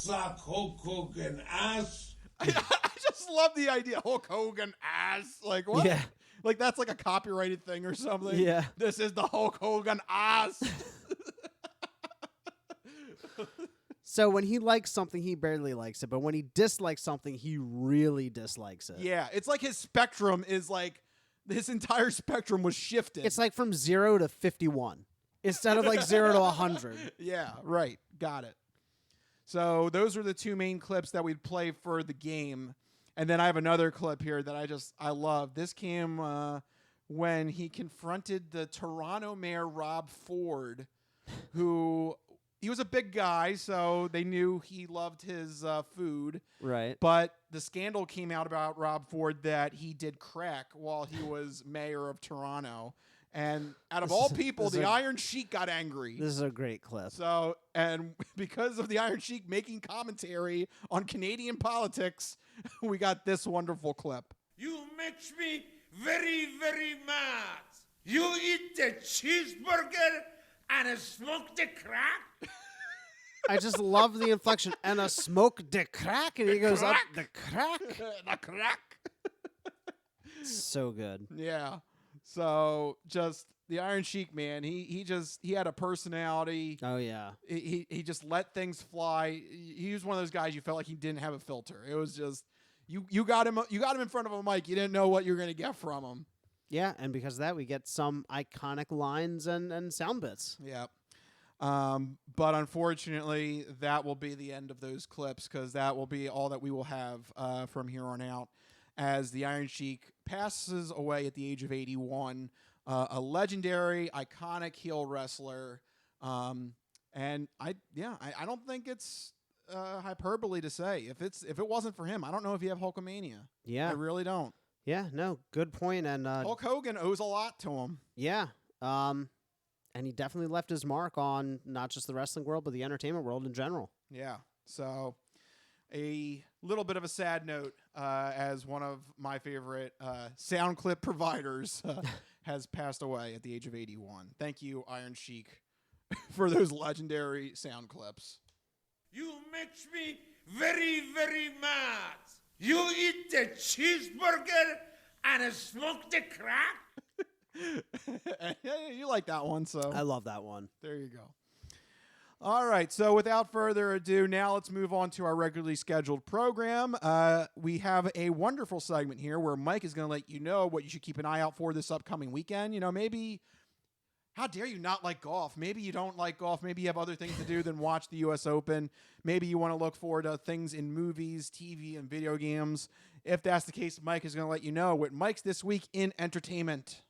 suck Hulk Hogan ass. I just love the idea. Hulk Hogan ass. Like, what? Yeah. Like, that's like a copyrighted thing or something. Yeah. This is the Hulk Hogan ass. So when he likes something, he barely likes it. But when he dislikes something, he really dislikes it. Yeah. It's like his spectrum is like, his entire spectrum was shifted. It's like from 0 to 51 instead of like 0 to 100. Yeah, right. Got it. So those are the 2 main clips that we'd play for the game. And then I have another clip here that I love. This came when he confronted the Toronto mayor, Rob Ford, who he was a big guy, so they knew he loved his food. Right. But the scandal came out about Rob Ford that he did crack while he was mayor of Toronto. And out of all people, the Iron Sheik got angry. This is a great clip. So, and because of the Iron Sheik making commentary on Canadian politics, we got this wonderful clip. You makes me very, very mad. You eat the cheeseburger and smoke the crack? I just love the inflection. And a smoke the crack, and he goes up the crack. The crack. So good. Yeah. So just the Iron Sheik, man, he had a personality. Oh yeah. He just let things fly. He was one of those guys you felt like he didn't have a filter. It was just you got him in front of a mic. You didn't know what you were going to get from him. Yeah, and because of that we get some iconic lines and sound bits. Yeah. But unfortunately, that will be the end of those clips because that will be all that we will have from here on out. As the Iron Sheik passes away at the age of 81, a legendary, iconic heel wrestler, and I don't think it's hyperbole to say if it wasn't for him, I don't know if you have Hulkamania. Yeah, I really don't. Yeah, no, good point. And Hulk Hogan owes a lot to him. Yeah, and he definitely left his mark on not just the wrestling world, but the entertainment world in general. Yeah. So a little bit of a sad note as one of my favorite sound clip providers has passed away at the age of 81. Thank you, Iron Sheik, for those legendary sound clips. You makes me very, very mad. You eat the cheeseburger and smoke the crack? You like that one, so. I love that one. There you go. All right, so without further ado, now let's move on to our regularly scheduled program. We have a wonderful segment here where Mike is going to let you know what you should keep an eye out for this upcoming weekend. You know, maybe, how dare you not like golf? Maybe you don't like golf. Maybe you have other things to do than watch the U.S. Open. Maybe you want to look forward to things in movies, TV, and video games. If that's the case, Mike is going to let you know what Mike's This Week in Entertainment.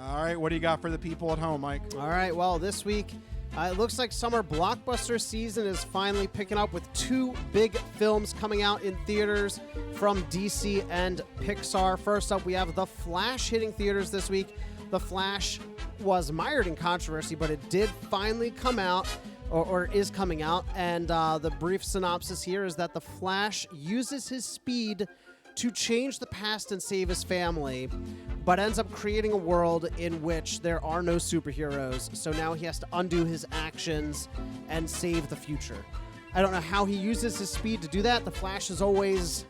All right, what do you got for the people at home, Mike? All right, well, this week, it looks like summer blockbuster season is finally picking up with 2 big films coming out in theaters from DC and Pixar. First up, we have The Flash hitting theaters this week. The Flash was mired in controversy, but it did finally come out, or is coming out. And the brief synopsis here is that the Flash uses his speed to change the past and save his family, but ends up creating a world in which there are no superheroes. So now he has to undo his actions and save the future. I don't know how he uses his speed to do that. The Flash has always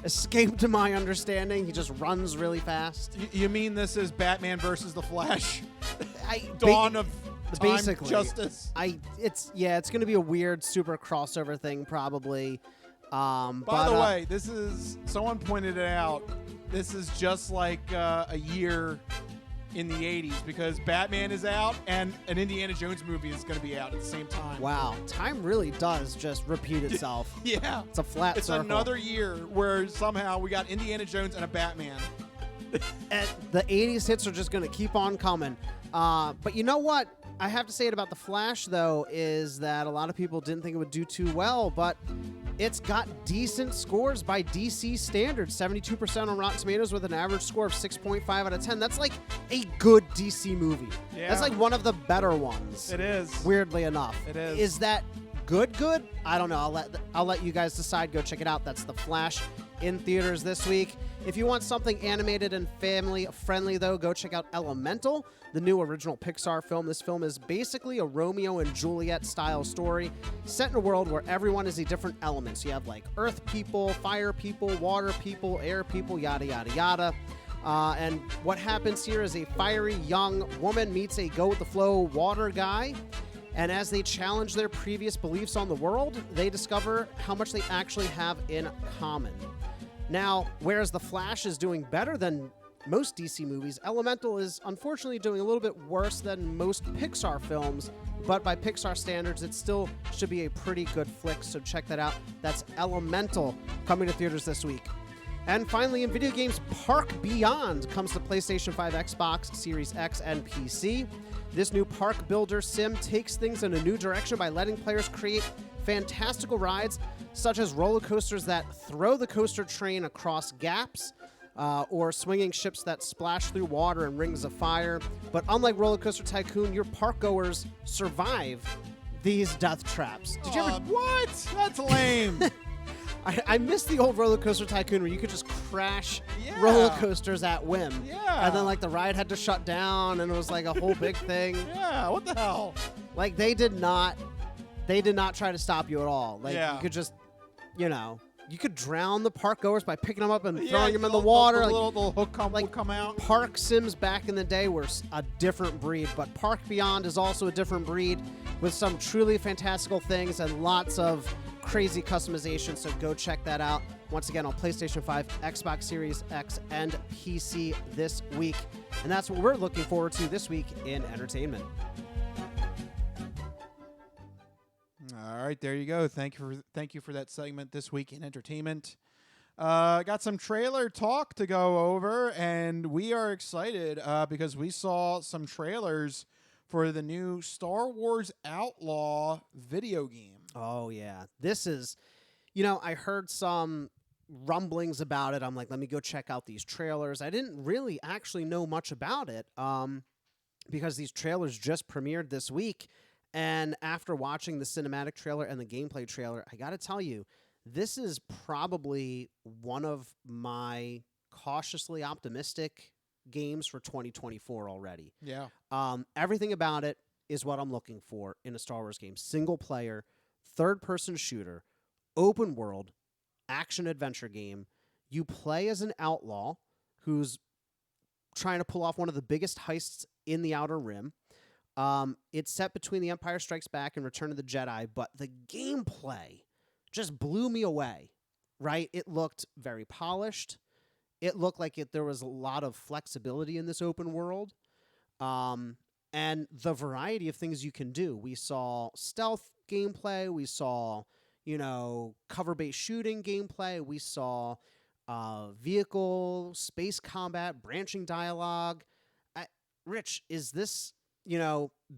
escaped my understanding. He just runs really fast. You mean this is Batman versus the Flash? Dawn of Time basically, Justice? It's going to be a weird super crossover thing probably. By the way, this is, someone pointed it out, this is just like a year in the 80s because Batman is out and an Indiana Jones movie is going to be out at the same time. Wow. Time really does just repeat itself. Yeah. It's a flat circle. It's another year where somehow we got Indiana Jones and a Batman. And the 80s hits are just going to keep on coming. But you know what? I have to say it about The Flash, though, is that a lot of people didn't think it would do too well, but it's got decent scores by DC standards. 72% on Rotten Tomatoes with an average score of 6.5 out of 10. That's like a good DC movie. Yeah. That's like one of the better ones. It is. Weirdly enough. It is. Is that good? I don't know. I'll let you guys decide. Go check it out. That's The Flash in theaters this week. If you want something animated and family friendly, though, go check out Elemental, the new original Pixar film. This film is basically a Romeo and Juliet style story set in a world where everyone is a different element. So you have like earth people, fire people, water people, air people, yada, yada, yada. And what happens here is a fiery young woman meets a go-with-the-flow water guy. And as they challenge their previous beliefs on the world, they discover how much they actually have in common. Now, whereas The Flash is doing better than most DC movies, Elemental is unfortunately doing a little bit worse than most Pixar films, but by Pixar standards, it still should be a pretty good flick, so check that out. That's Elemental, coming to theaters this week. And finally, in video games, Park Beyond comes to PlayStation 5, Xbox Series X, and PC. This new park builder sim takes things in a new direction by letting players create fantastical rides, such as roller coasters that throw the coaster train across gaps, or swinging ships that splash through water in rings of fire. But unlike Roller Coaster Tycoon, your park goers survive these death traps. Did you ever? What? That's lame. I miss the old Roller Coaster Tycoon where you could just crash roller coasters at whim. Yeah. And then like the ride had to shut down and it was like a whole big thing. Yeah, what the hell? Like they did not try to stop you at all. Like you could just, you could drown the park goers by picking them up and throwing them in the water. The little hook would come out. Park sims back in the day were a different breed, but Park Beyond is also a different breed with some truly fantastical things and lots of crazy customization, so go check that out. Once again, on PlayStation 5, Xbox Series X, and PC this week. And that's what we're looking forward to this week in entertainment. All right, there you go. Thank you for that segment this week in entertainment. Got some trailer talk to go over, and we are excited because we saw some trailers for the new Star Wars Outlaw video game. Oh, yeah. This is, I heard some rumblings about it. I'm like, let me go check out these trailers. I didn't really actually know much about it because these trailers just premiered this week. And after watching the cinematic trailer and the gameplay trailer, I got to tell you, this is probably one of my cautiously optimistic games for 2024 already. Yeah. Everything about it is what I'm looking for in a Star Wars game. Single player, third-person shooter, open world, action-adventure game. You play as an outlaw who's trying to pull off one of the biggest heists in the Outer Rim. It's set between The Empire Strikes Back and Return of the Jedi, but the gameplay just blew me away, right? It looked very polished. It looked like there was a lot of flexibility in this open world. And the variety of things you can do. We saw stealth gameplay. We saw, cover-based shooting gameplay. We saw vehicle, space combat, branching dialogue. Rich, is this,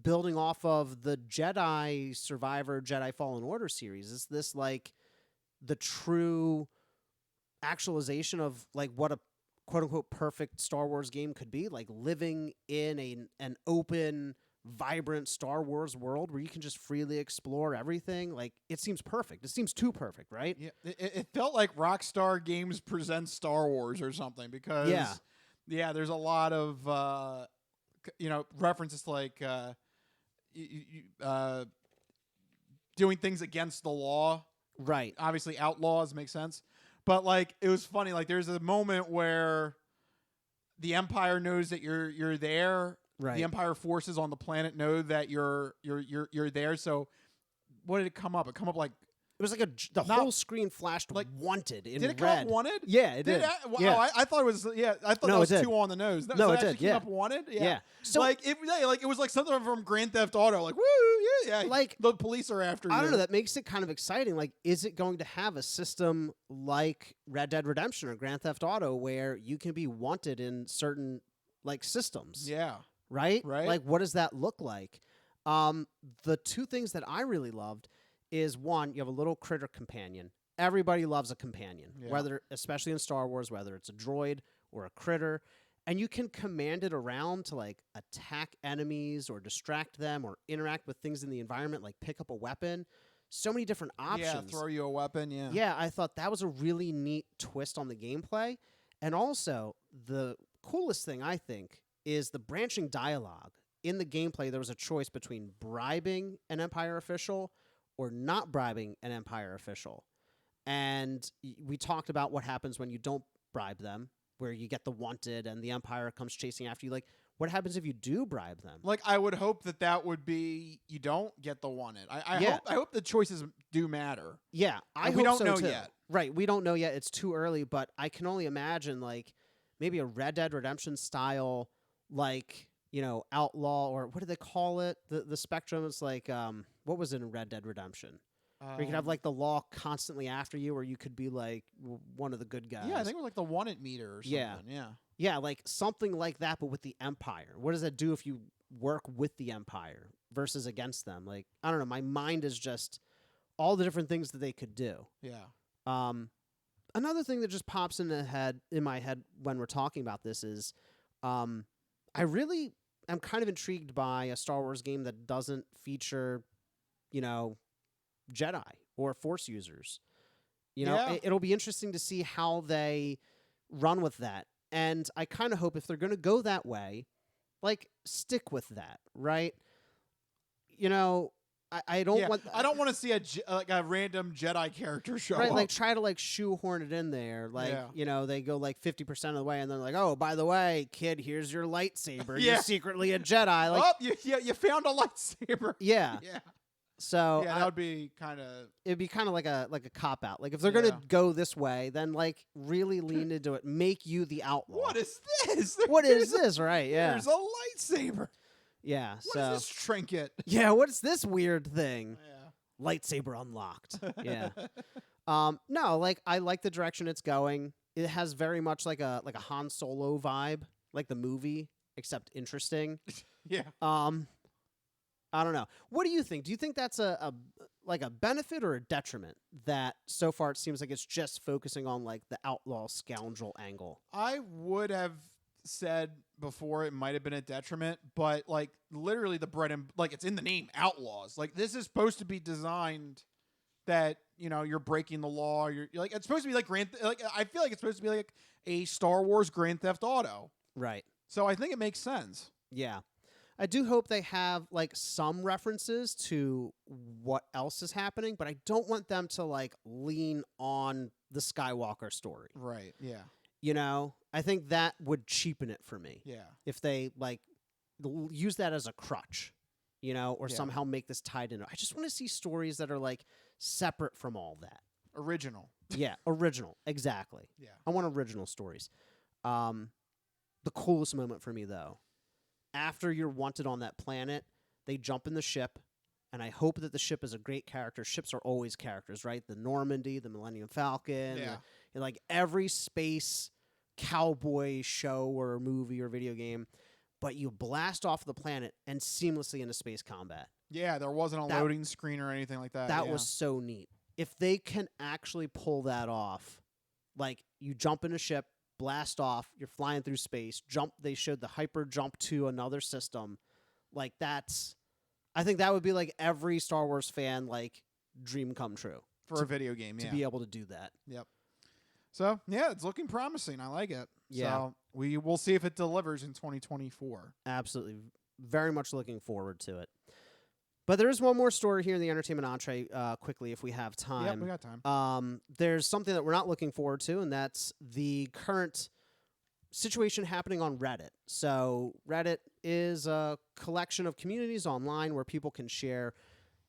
building off of the Jedi Survivor, Jedi Fallen Order series? Is this like the true actualization of like what a quote-unquote perfect Star Wars game could be, like living in an open, vibrant Star Wars world where you can just freely explore everything? Like, it seems perfect. It seems too perfect, right? Yeah, it felt like Rockstar Games presents Star Wars or something because there's a lot of references to like doing things against the law. Right. Obviously, Outlaws makes sense. But like it was funny, like there's a moment where the Empire knows that you're there. Right. The Empire forces on the planet know that you're there. So what did it come up? It come up like it was like the whole screen flashed like wanted in red. Did it come up wanted? Yeah, it did. Wow, I thought it was I thought that was too on the nose. No, it actually did. Came up wanted. Yeah. So like it was like something from Grand Theft Auto. Like woo, yeah. Like the police are after you. I don't know. That makes it kind of exciting. Like, is it going to have a system like Red Dead Redemption or Grand Theft Auto where you can be wanted in certain like systems? Yeah. Right. Right. Like, what does that look like? The two things that I really loved is one, you have a little critter companion. Everybody loves a companion, whether, especially in Star Wars, whether it's a droid or a critter, and you can command it around to like attack enemies or distract them or interact with things in the environment, like pick up a weapon. So many different options. Yeah, throw you a weapon. Yeah. Yeah, I thought that was a really neat twist on the gameplay. And also, the coolest thing, I think, is the branching dialogue. In the gameplay, there was a choice between bribing an Empire official or not bribing an Empire official. And we talked about what happens when you don't bribe them, where you get the wanted and the Empire comes chasing after you. Like, what happens if you do bribe them? Like, I would hope that would be you don't get the wanted. I hope the choices do matter. Yeah, we don't know too. yet. Right, we don't know yet. It's too early, but I can only imagine like maybe a Red Dead Redemption style, like, outlaw, or what do they call it? The spectrum is like, what was it in Red Dead Redemption? Where you could have like the law constantly after you, or you could be like one of the good guys. Yeah, I think it was like the wanted meter or something. Yeah, like something like that, but with the Empire. What does that do if you work with the Empire versus against them? Like, I don't know. My mind is just all the different things that they could do. Yeah. Another thing that just pops in my head when we're talking about this is, I really am kind of intrigued by a Star Wars game that doesn't feature, Jedi or Force users. It'll be interesting to see how they run with that. And I kind of hope if they're going to go that way, like, stick with that, right? I don't want... I don't want to see a random Jedi character show up. Like, try to, like, shoehorn it in there. Like, they go, like, 50% of the way, and then like, oh, by the way, kid, here's your lightsaber. You're secretly a Jedi. Like, you found a lightsaber. Yeah. Yeah. So that would be kind of... It'd be kind of like a cop out. Like, if they're going to go this way, then, like, really lean into it. Make you the outlaw. What is this? What is this? Right, yeah. There's a lightsaber. Yeah, What is this trinket? Yeah, what's this weird thing? Yeah. Lightsaber unlocked. Yeah. No, like, I like the direction it's going. It has very much like a Han Solo vibe, like the movie, except interesting. Yeah. I don't know. What do you think? Do you think that's a like a benefit or a detriment that so far it seems like it's just focusing on like the outlaw scoundrel angle? I would have said before it might have been a detriment, but like literally the bread and like it's in the name, Outlaws. Like this is supposed to be designed that, you know, you're breaking the law. You're like, it's supposed to be like I feel like it's supposed to be like a Star Wars Grand Theft Auto. Right. So I think it makes sense. Yeah. I do hope they have like some references to what else is happening, but I don't want them to like lean on the Skywalker story. Right. Yeah. You know, I think that would cheapen it for me. Yeah. If they like use that as a crutch, you know, or Yeah. somehow make this tied in. I just want to see stories that are like separate from all that. Original. Yeah, original. Exactly. Yeah. I want original stories. The coolest moment for me, though, after you're wanted on that planet, they jump in the ship, and I hope that the ship is a great character. Ships are always characters, right? The Normandy, the Millennium Falcon, Yeah. like every space cowboy show or movie or video game. But you blast off the planet and seamlessly into space combat. Yeah, there wasn't a loading screen or anything like that. That yeah. was so neat. If they can actually pull that off, like you jump in a ship, blast off, you're flying through space, jump, they showed the hyper jump to another system. Like I think that would be like every Star Wars fan, like dream come true. For a video game, to be able to do that. Yep. So, yeah, it's looking promising. I like it. Yeah. So, we will see if it delivers in 2024. Absolutely. Very much looking forward to it. But there is one more story here in the entertainment entree quickly if we have time. Yep, we got time. There's something that we're not looking forward to, and that's the current situation happening on Reddit. So Reddit is a collection of communities online where people can share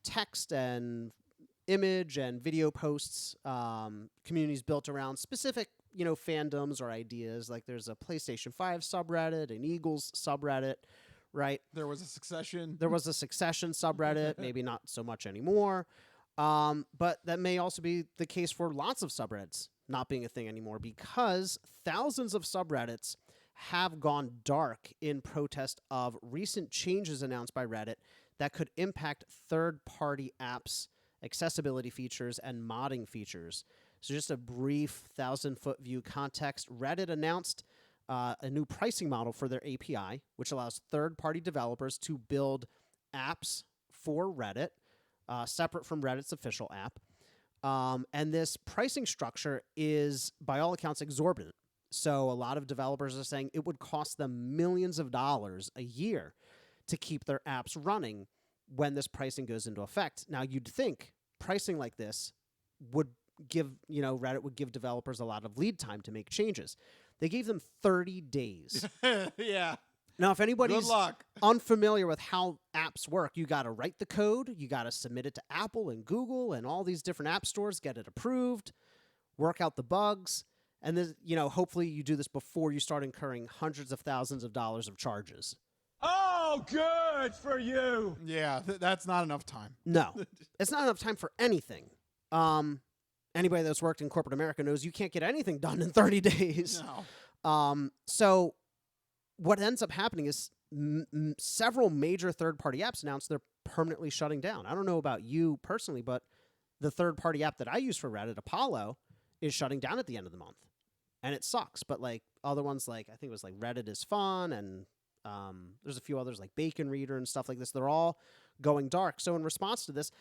text and image and video posts, communities built around specific, you know, fandoms or ideas. Like there's a PlayStation 5 subreddit, an Eagles subreddit, right? There was a Succession. There was a Succession subreddit, maybe not so much anymore. But that may also be the case for lots of subreddits not being a thing anymore because thousands of subreddits have gone dark in protest of recent changes announced by Reddit that could impact third-party apps, accessibility features, and modding features. So just a brief 1,000-foot view context, Reddit announced a new pricing model for their API, which allows third-party developers to build apps for Reddit, separate from Reddit's official app. And this pricing structure is, by all accounts, exorbitant. So a lot of developers are saying it would cost them millions of dollars a year to keep their apps running when this pricing goes into effect. Now, you'd think pricing like this would give, you know, Reddit would give developers a lot of lead time to make changes. They gave them 30 days. Yeah. Now, if anybody's Good luck. unfamiliar with how apps work, you got to write the code, you got to submit it to Apple and Google and all these different app stores, get it approved, work out the bugs, and then, you know, hopefully you do this before you start incurring hundreds of thousands of dollars of charges. Oh, good for you. Yeah, that's not enough time. No, it's not enough time for anything. Anybody that's worked in corporate America knows you can't get anything done in 30 days. No. So what ends up happening is several major third-party apps announced they're permanently shutting down. I don't know about you personally, but the third-party app that I use for Reddit, Apollo, is shutting down at the end of the month. And it sucks. But like other ones, like I think it was like Reddit is Fun, and there's a few others like Bacon Reader and stuff like this. They're all going dark. So in response to this,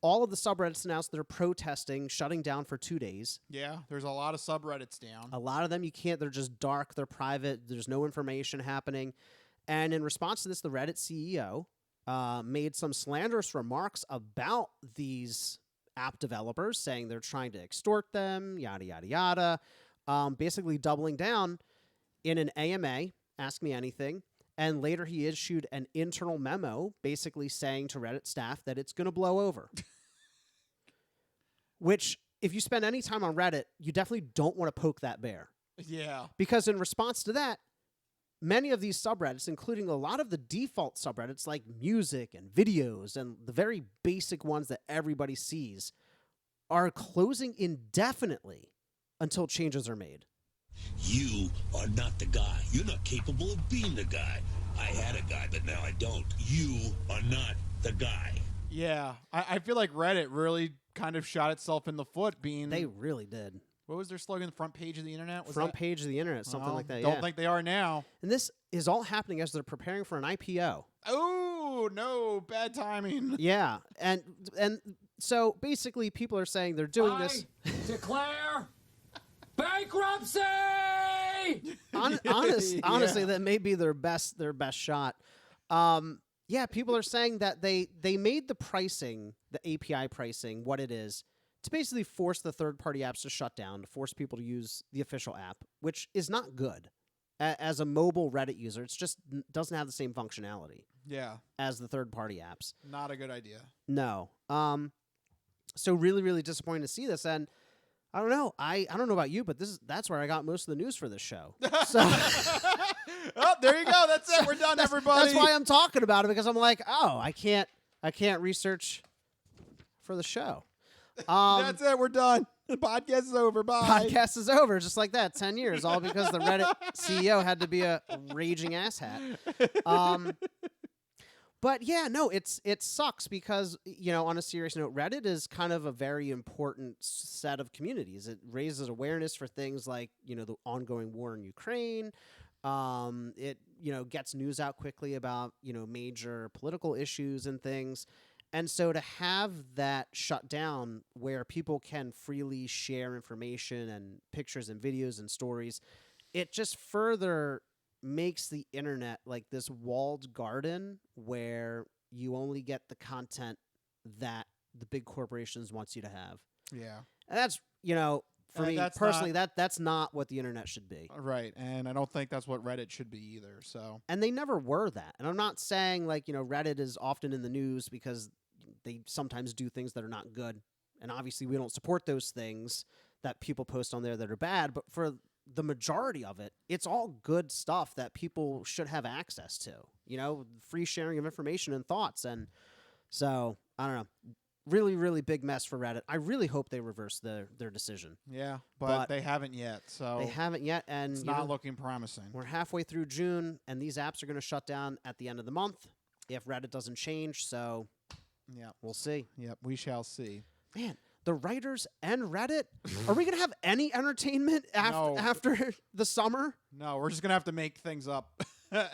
all of the subreddits announced they're protesting, shutting down for 2 days. Yeah, there's a lot of subreddits down. A lot of them you can't. They're just dark. They're private. There's no information happening. And in response to this, the Reddit CEO made some slanderous remarks about these app developers, saying they're trying to extort them, yada, yada, yada. Basically doubling down in an AMA, Ask Me Anything. And later he issued an internal memo basically saying to Reddit staff that it's going to blow over. Which, if you spend any time on Reddit, you definitely don't want to poke that bear. Yeah. Because in response to that, many of these subreddits, including a lot of the default subreddits like music and videos and the very basic ones that everybody sees, are closing indefinitely until changes are made. You are not the guy. You're not capable of being the guy. I had a guy, but now I don't. You are not the guy. Yeah, I feel like Reddit really kind of shot itself in the foot being... They really did. What was their slogan? Front page of the internet? Front page of the internet, something like that, Don't think they are now. And this is all happening as they're preparing for an IPO. Oh, no, bad timing. Yeah, and so basically people are saying they're doing this... declare bankruptcy! Honestly, that may be their best shot. Yeah, people are saying that they made the pricing, the API pricing, what it is, to basically force the third-party apps to shut down, to force people to use the official app, which is not good. As a mobile Reddit user, it's just doesn't have the same functionality. Yeah. As the third-party apps. Not a good idea. No. So really, really disappointing to see this, and I don't know. I don't know about you, but that's where I got most of the news for this show. So. Oh, there you go. That's it. We're done, everybody. That's why I'm talking about it, because I'm like, oh, I can't research for the show. That's it. We're done. The podcast is over. Bye. Podcast is over, just like that. 10 years, all because the Reddit CEO had to be a raging asshat. But yeah, no, it sucks because, on a serious note, Reddit is kind of a very important set of communities. It raises awareness for things like, the ongoing war in Ukraine. It, gets news out quickly about, major political issues and things. And so to have that shut down where people can freely share information and pictures and videos and stories, it just further makes the internet like this walled garden where you only get the content that the big corporations wants you to have. Yeah. And that's, for me personally, that's not what the internet should be. Right. And I don't think that's what Reddit should be either. So. And they never were that. And I'm not saying Reddit is often in the news because they sometimes do things that are not good. And obviously we don't support those things that people post on there that are bad, but for the majority of it, it's all good stuff that people should have access to, free sharing of information and thoughts. And so, I don't know, really, really big mess for Reddit. I really hope they reverse their decision. Yeah, but they haven't yet. So they haven't yet, and it's not looking promising. We're halfway through June, and these apps are going to shut down at the end of the month if Reddit doesn't change. So, yeah, we'll see. Yep, we shall see. Man, the writers and Reddit, are we going to have any entertainment after the summer? No, we're just going to have to make things up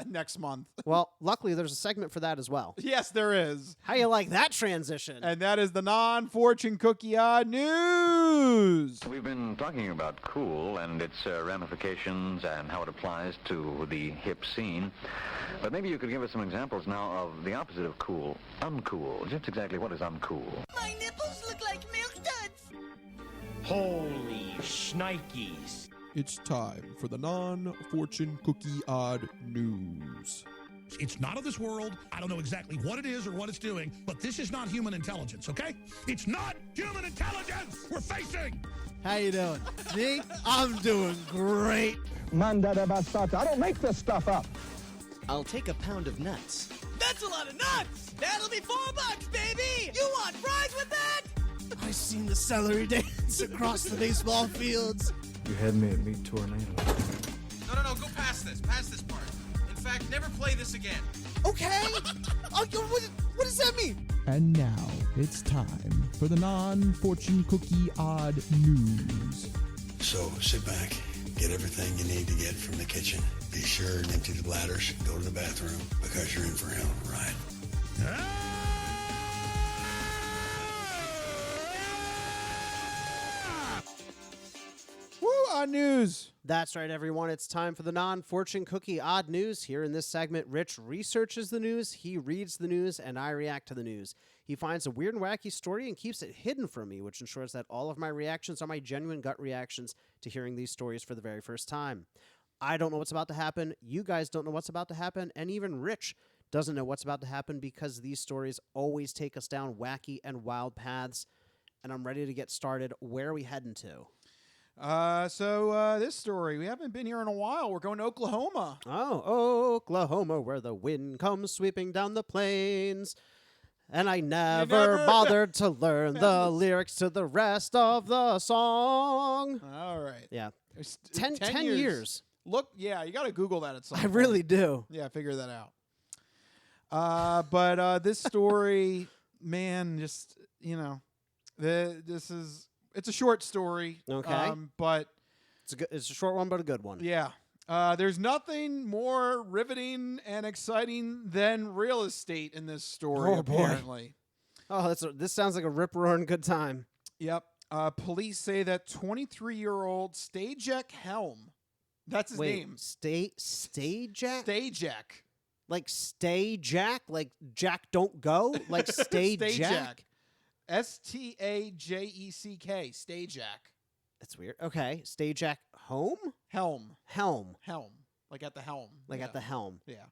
next month. Well, luckily, there's a segment for that as well. Yes, there is. How you like that transition? And that is the non-fortune cookie news. We've been talking about cool and its ramifications and how it applies to the hip scene. But maybe you could give us some examples now of the opposite of cool, uncool. Just exactly what is uncool? My nipples look like milk duds. Holy shnikes. It's time for the non-fortune cookie odd news. It's not of this world. I don't know exactly what it is or what it's doing, but this is not human intelligence, okay? It's not human intelligence we're facing. How you doing? Me? I'm doing great. Manda bastata. I don't make this stuff up. I'll take a pound of nuts. That's a lot of nuts. That'll be $4, baby. You want fries with that? I seen the celery dance across the baseball fields. You had me at meat tornado. No, go past this. Past this part. In fact, never play this again. Okay. What does that mean? And now it's time for the non-fortune cookie odd news. So sit back, get everything you need to get from the kitchen. Be sure and empty the bladders. Go to the bathroom because you're in for a hell of a ride. Odd news. That's right, everyone. It's time for the non-fortune cookie odd news. Here in this segment, Rich researches the news, he reads the news, and I react to the news. He finds a weird and wacky story and keeps it hidden from me, which ensures that all of my reactions are my genuine gut reactions to hearing these stories for the very first time. I don't know what's about to happen. You guys don't know what's about to happen. And even Rich doesn't know what's about to happen because these stories always take us down wacky and wild paths. And I'm ready to get started. Where are we heading to? This story, we haven't been here in a while. We're going to Oklahoma. Oh, Oklahoma, where the wind comes sweeping down the plains. And I never bothered to learn the lyrics to the rest of the song. All right. Yeah. 10 years. Look, yeah, you got to Google that at some I point. really do. Yeah, figure that out. But this story, man, just it's a short story. Okay. But it's a short one, but a good one. Yeah. There's nothing more riveting and exciting than real estate in this story. Oh, boy. Apparently. Oh, this sounds like a rip-roaring good time. Yep. Police say that 23-year-old Stajek Helm. That's his name. Stajek? Stajek. Like stay Jack? Like Jack don't go? Like stay Jack? Stajeck. Stajek. That's weird. Okay. Stay Jack home? Helm. Like at the helm. At the helm. Yeah.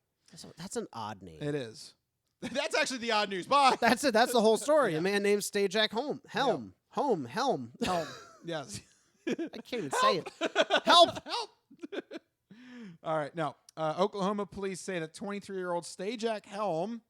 That's an odd name. It is. That's actually the odd news. Bye. That's it. That's the whole story. Yeah. A man named Stay Jack Helm. Helm. Yes. I can't even say it. Help. All right. No. Oklahoma police say that 23-year-old Stajek Helm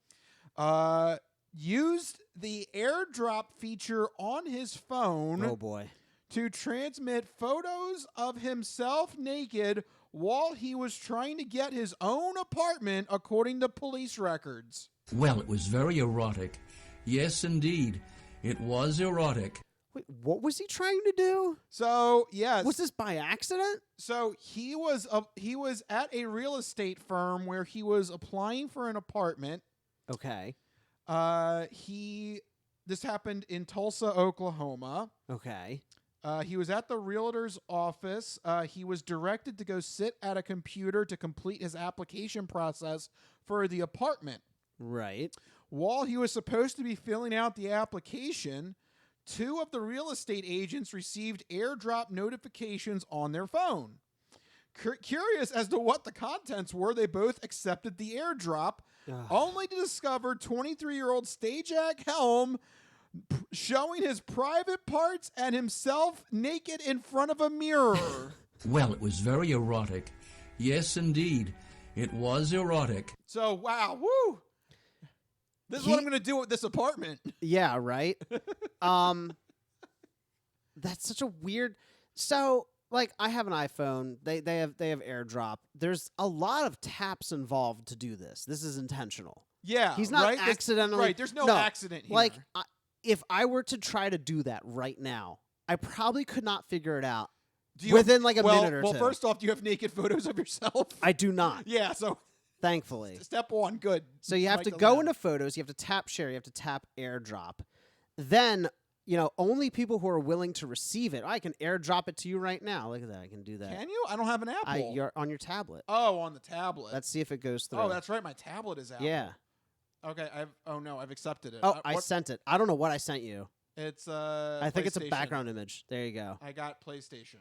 used the airdrop feature on his phone. Oh, boy. To transmit photos of himself naked while he was trying to get his own apartment, according to police records. Well, it was very erotic. Yes, indeed. It was erotic. Wait, what was he trying to do? So, yes. Was this by accident? So, he was at a real estate firm where he was applying for an apartment. Okay. This happened in Tulsa, Oklahoma. Okay. He was at the realtor's office. He was directed to go sit at a computer to complete his application process for the apartment. Right. While he was supposed to be filling out the application, 2 of the real estate agents received airdrop notifications on their phone. Curious as to what the contents were, they both accepted the airdrop, only to discover 23-year-old Stajek Helm showing his private parts and himself naked in front of a mirror. Well, it was very erotic. Yes, indeed. It was erotic. So, wow, woo! This is what I'm going to do with this apartment. Yeah, right? That's such a weird... So, like, I have an iPhone. They have AirDrop. There's a lot of taps involved to do this. This is intentional. Yeah, he's not right? accidentally... Right, there's no accident here. Like, if I were to try to do that right now, I probably could not figure it out within like a minute or two. Well, first off, do you have naked photos of yourself? I do not. Yeah, so... Thankfully. Step 1, good. So you have to go into photos, you have to tap share, you have to tap airdrop. Then, only people who are willing to receive it. I can airdrop it to you right now. Look at that. I can do that. Can you? I don't have an Apple. You're on your tablet. Oh, on the tablet. Let's see if it goes through. Oh, that's right. My tablet is Apple. Yeah. Okay. I've accepted it. Oh, I sent it. I don't know what I sent you. It's I think it's a background image. There you go. I got PlayStation.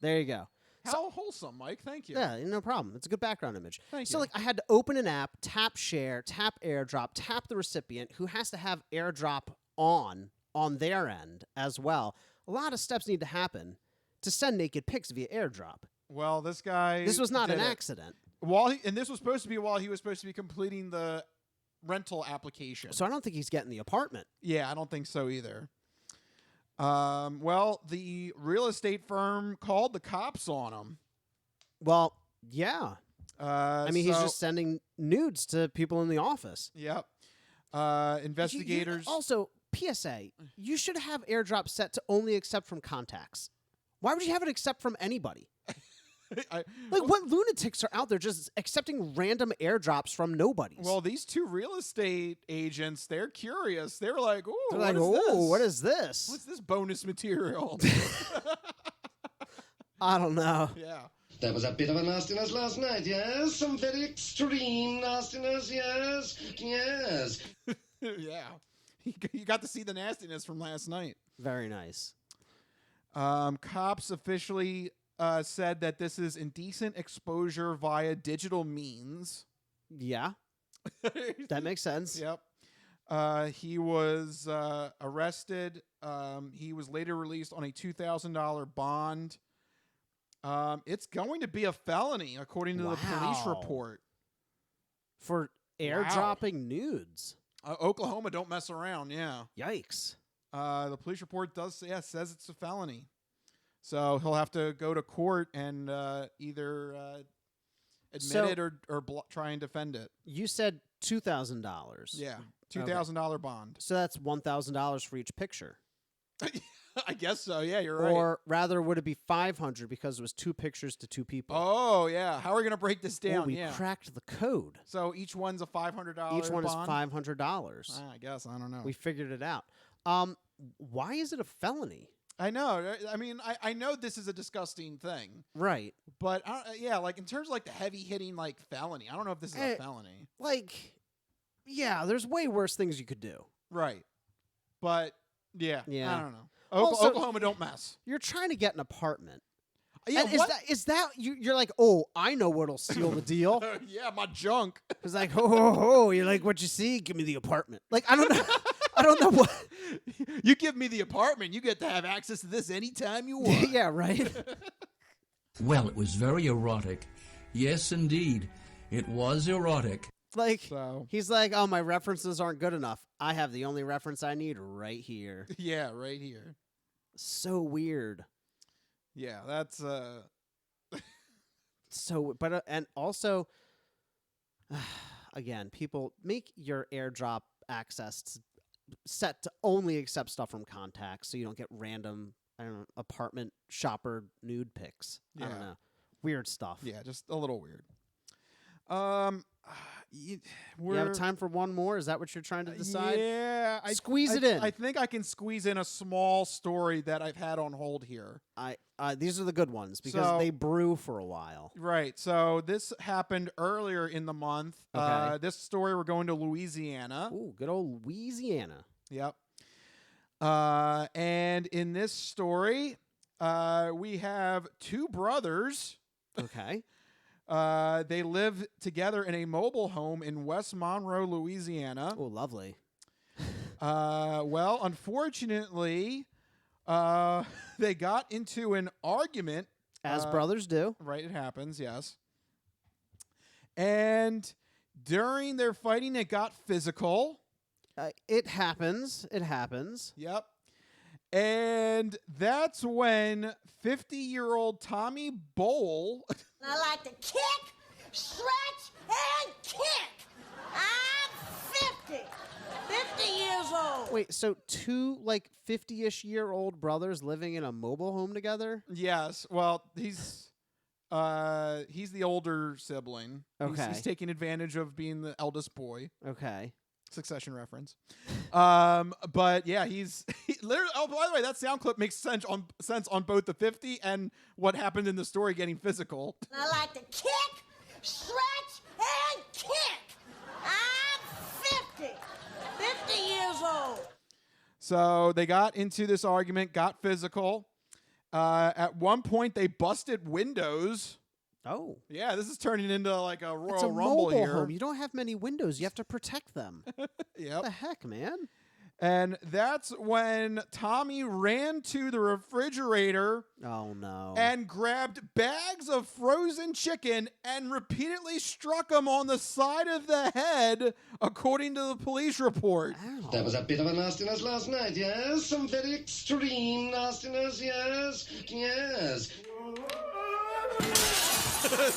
There you go. How wholesome, Mike. Thank you. Yeah, no problem. It's a good background image. Thank so, you. like, I had to open an app, tap share, tap airdrop, tap the recipient, who has to have airdrop on their end as well. A lot of steps need to happen to send naked pics via airdrop. Well, this guy... This was not an accident. And this was supposed to be while he was supposed to be completing the rental application. So I don't think he's getting the apartment. Yeah, I don't think so either. Well, the real estate firm called the cops on him. Well, yeah. He's just sending nudes to people in the office. Yep. Investigators... Also, PSA, you should have airdrop set to only accept from contacts. Why would you have it accept from anybody? What lunatics are out there just accepting random airdrops from nobodies? Well, these 2 real estate agents, they're curious. They're like, "Ooh, what is this? What's this bonus material?" I don't know. Yeah. That was a bit of a nastiness last night, yes? Some very extreme nastiness, yes? Yes. Yeah. You got to see the nastiness from last night. Very nice. Cops officially said that this is indecent exposure via digital means. Yeah. That makes sense. Yep. He was arrested. He was later released on a $2,000 bond. It's going to be a felony, according to the police report. For airdropping nudes. Oklahoma don't mess around, yeah. Yikes. The police report says it's a felony. So he'll have to go to court and either admit it or try and defend it. You said $2,000. Yeah. $2,000 bond. So that's $1,000 for each picture. I guess so. Yeah, you're right. Or rather, would it be $500 because it was 2 pictures to 2 people? Oh, yeah. How are we going to break this down? We cracked the code. So each one's a $500 Each one bond? is $500. I guess. I don't know. We figured it out. Why is it a felony? I know. I mean, I know this is a disgusting thing. Right. But, like, in terms of, like, the heavy-hitting, like, felony, I don't know if this is a felony. Like, yeah, there's way worse things you could do. Right. But, yeah. I don't know. Also, Oklahoma, don't mess. You're trying to get an apartment. Yeah, and is that you're like, oh, I know what'll seal the deal. Yeah, my junk. It's like, you're like, what you see? Give me the apartment. Like, I don't know. I don't know what. You give me the apartment, you get to have access to this anytime you want. Yeah, right. Well, it was very erotic. Yes, indeed. It was erotic. Like, he's like, oh, my references aren't good enough. I have the only reference I need right here. Yeah, right here. So weird. Yeah, that's but and also, again, people make your AirDrop access set to only accept stuff from contacts, so you don't get random, I don't know, apartment shopper nude pics. I don't know, weird stuff. Yeah, just a little weird. You have time for one more? Is that what you're trying to decide? Yeah. Squeeze it in. I think I can squeeze in a small story that I've had on hold here. These are the good ones because they brew for a while. Right. So this happened earlier in the month. Okay. This story, we're going to Louisiana. Ooh, good old Louisiana. Yep. And in this story, we have 2 brothers. Okay. They live together in a mobile home in West Monroe, Louisiana. Oh, lovely. Well, unfortunately, they got into an argument. As brothers do. Right, it happens, yes. And during their fighting, it got physical. It happens. It happens. Yep. And that's when 50-year-old Tommy Bowl... I like to kick, stretch, and kick. I'm 50 years old. Wait, so 2 like 50-ish year old brothers living in a mobile home together? Yes. Well, he's the older sibling. Okay. He's taking advantage of being the eldest boy. Okay. Succession reference. But yeah, he literally. Oh, by the way, that sound clip makes sense on both the 50 and what happened in the story getting physical. I like to kick, stretch, and kick. I'm 50 years old. So they got into this argument, got physical. At one point, they busted windows. Oh. Yeah, this is turning into like a Royal It's a Rumble mobile here. home. You don't have many windows. You have to protect them. Yep. What the heck, man? And that's when Tommy ran to the refrigerator. Oh, no. And grabbed bags of frozen chicken and repeatedly struck him on the side of the head, according to the police report. Ow. That was a bit of a nastiness last night, yes? Some very extreme nastiness, yes? Yes.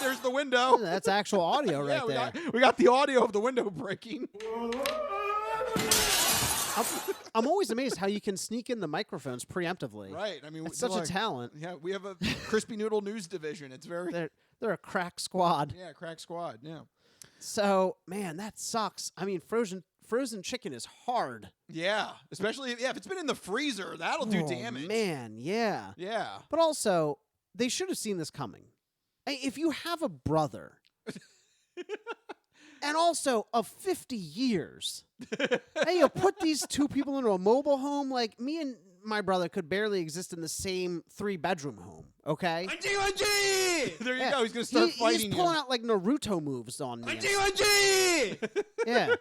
There's the window. That's actual audio right there. We got the audio of the window breaking. I'm always amazed how you can sneak in the microphones preemptively. Right. I mean, it's such a talent. Yeah, we have a Crispy Noodle news division. It's very... They're a crack squad. Yeah, crack squad, yeah. So, man, that sucks. I mean, frozen chicken is hard. Yeah, especially if it's been in the freezer, that'll do damage. Man, yeah. Yeah. But also, they should have seen this coming. If you have a brother, and also of 50 years, hey, you put these 2 people into a mobile home, like me and my brother could barely exist in the same 3-bedroom home, okay? There you go. He's going to start fighting He's pulling out like Naruto moves on me. Yeah.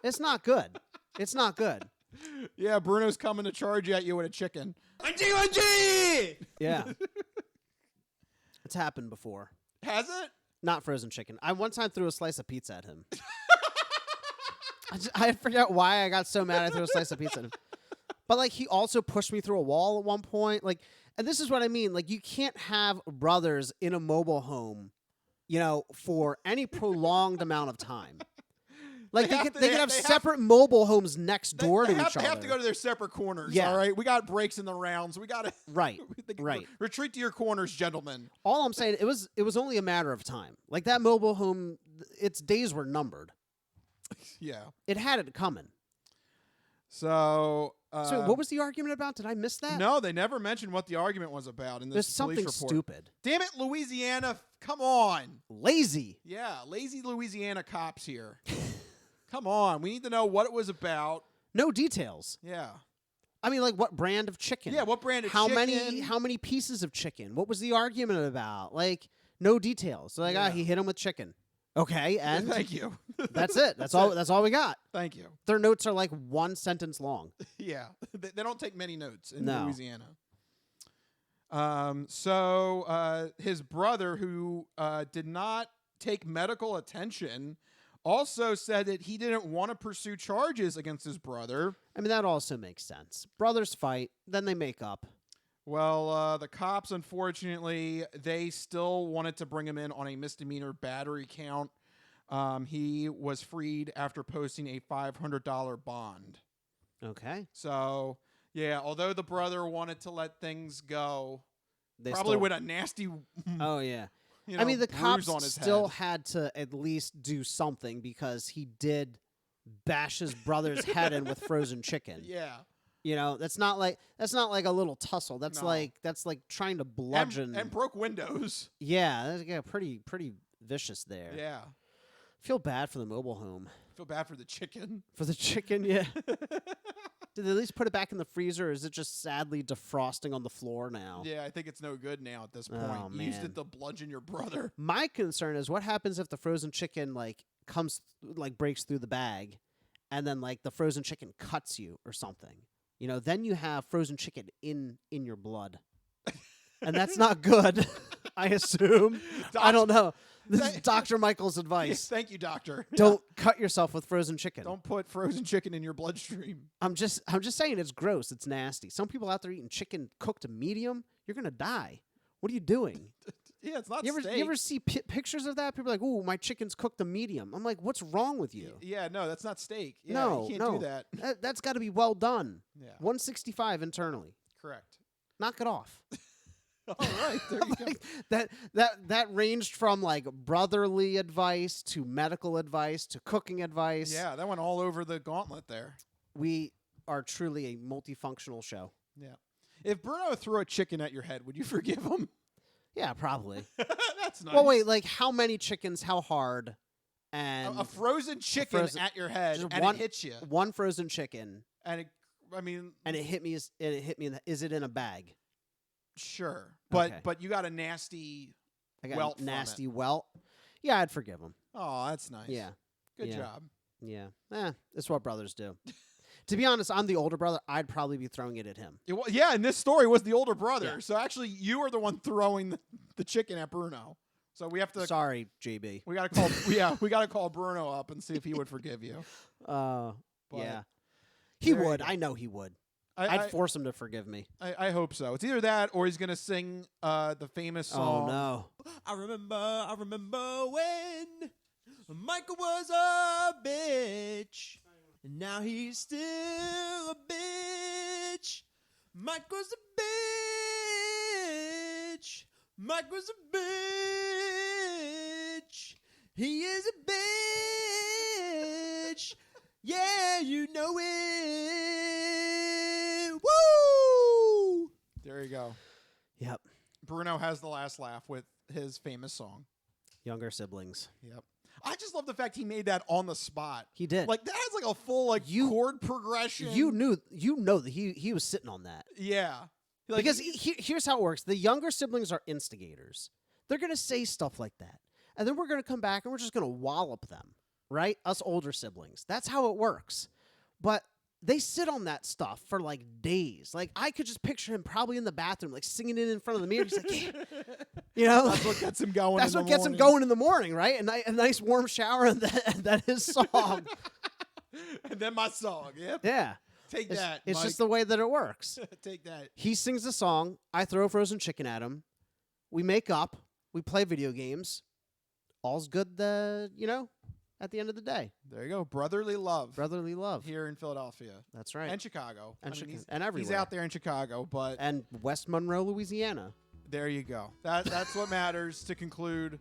It's not good. It's not good. Yeah, Bruno's coming to charge at you with a chicken. Yeah. It's happened before. Has it? Not frozen chicken. I one time threw a slice of pizza at him. I forget why I got so mad I threw a slice of pizza at him. But, like, he also pushed me through a wall at one point. Like, and this is what I mean. Like, you can't have brothers in a mobile home, for any prolonged amount of time. Like they could have separate mobile homes next door to each other. They have to go to their separate corners. Yeah. All right, we got breaks in the rounds. We got to right. Retreat to your corners, gentlemen. All I'm saying, it was only a matter of time. Like that mobile home, its days were numbered. Yeah, it had it coming. So what was the argument about? Did I miss that? No, they never mentioned what the argument was about in this There's something police report. stupid. Damn it, Louisiana! Come on, lazy. Yeah, lazy Louisiana cops here. Come on, we need to know what it was about. No details. Yeah. I mean, like, what brand of chicken? Yeah, what brand of how chicken? How many pieces of chicken? What was the argument about? Like, no details. So like, he hit him with chicken. Okay, and thank you. That's it. That's all. That's all we got. Thank you. Their notes are like one sentence long. Yeah, they don't take many notes in No. Louisiana. So his brother, who did not take medical attention, also said that he didn't want to pursue charges against his brother. I mean, that also makes sense. Brothers fight, then they make up. Well, the cops, unfortunately, they still wanted to bring him in on a misdemeanor battery count. He was freed after posting a $500 bond. Okay. So, yeah, although the brother wanted to let things go, They probably still- with a nasty Oh yeah. you know, I mean, the bruise cops on his still head. had to at least do something because he did bash his brother's head in with frozen chicken. Yeah. You know, that's not like a little tussle. That's No. like trying to bludgeon and broke windows. Yeah, that's pretty vicious there. Yeah. Feel bad for the mobile home. Feel bad for the chicken. For the chicken, yeah. Did they at least put it back in the freezer, or is it just sadly defrosting on the floor now? Yeah, I think it's no good now at this point. Oh, You used man. it to bludgeon your brother. My concern is what happens if the frozen chicken breaks through the bag, and then like the frozen chicken cuts you or something. You know, then you have frozen chicken in your blood, and that's not good. I assume. I don't know. This is Dr. Michael's advice. Yes, thank you, doctor. Don't cut yourself with frozen chicken. Don't put frozen chicken in your bloodstream. I'm just saying it's gross. It's nasty. Some people out there eating chicken cooked medium, you're gonna die. What are you doing? Yeah, it's not You steak. ever see pictures of that? People are like, "Ooh, my chicken's cooked a medium." I'm like, "What's wrong with you?" Yeah, no, that's not steak. Yeah, no, you can't no. do that. That's got to be well done. Yeah. 165 internally. Correct. Knock it off. All right, there you go. That ranged from like brotherly advice to medical advice to cooking advice. Yeah, that went all over the gauntlet there. We are truly a multifunctional show. Yeah. If Bruno threw a chicken at your head, would you forgive him? Yeah, probably. That's nice. Well, wait, like how many chickens, how hard, and A frozen chicken at your head, just and one, it hits you. One frozen chicken, And it, I mean, and it hit me. Is it in a bag? sure, but Okay. but you got a nasty I got welt a nasty from it. welt. Yeah, I'd forgive him. Oh, that's nice. Yeah. Good Yeah. job. Yeah. It's what brothers do. To be honest, I'm the older brother. I'd probably be throwing it at him. Yeah, and this story was the older brother. Yeah. So actually, you are the one throwing the chicken at Bruno. So we have to. Sorry, JB. We got to call. we got to call Bruno up and see if he would forgive you. But Yeah. He there you would. go. I know he would. I I'd force him to forgive me. I hope so. It's either that or he's gonna sing the famous song. Oh no. I remember when Michael was a bitch, and now he's still a bitch. Michael's a bitch. Michael's a bitch. He is a bitch. Yeah, you know it. Woo! There you go. Yep. Bruno has the last laugh with his famous song. Younger siblings. Yep. I just love the fact he made that on the spot. He did. Like that has like a full chord progression. You know that he was sitting on that. Yeah. Like, Because here's how it works. The younger siblings are instigators. They're going to say stuff like that. And then we're going to come back and we're just going to wallop them, right? Us older siblings. That's how it works. But they sit on that stuff for like days. Like I could just picture him probably in the bathroom, like singing it in front of the mirror. He's like, yeah. You know, that's what gets him going. That's what gets him going in the morning, right? A nice warm shower and that his song. And then my song. Yep. Yeah. Take that. It's Mike. just the way that it works. Take that. He sings the song. I throw frozen chicken at him. We make up. We play video games. All's good, at at the end of the day. There you go. Brotherly love. Brotherly love. Here in Philadelphia. That's right. And Chicago. And, and everywhere. He's out there in Chicago, but... And West Monroe, Louisiana. There you go. That's what matters to conclude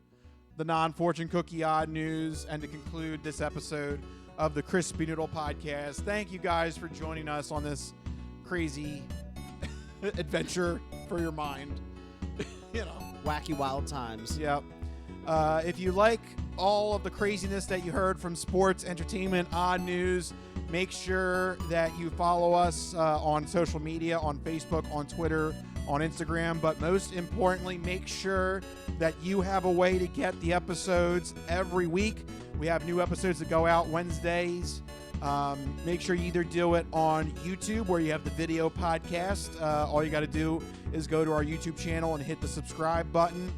the non-fortune cookie odd news and to conclude this episode of the Crispy Noodle Podcast. Thank you guys for joining us on this crazy adventure for your mind. Wacky wild times. Yep. If you like all of the craziness that you heard from sports, entertainment, odd news, make sure that you follow us on social media, on Facebook, on Twitter, on Instagram. But most importantly, make sure that you have a way to get the episodes every week. We have new episodes that go out Wednesdays. Make sure you either do it on YouTube where you have the video podcast. All you got to do is go to our YouTube channel and hit the subscribe button.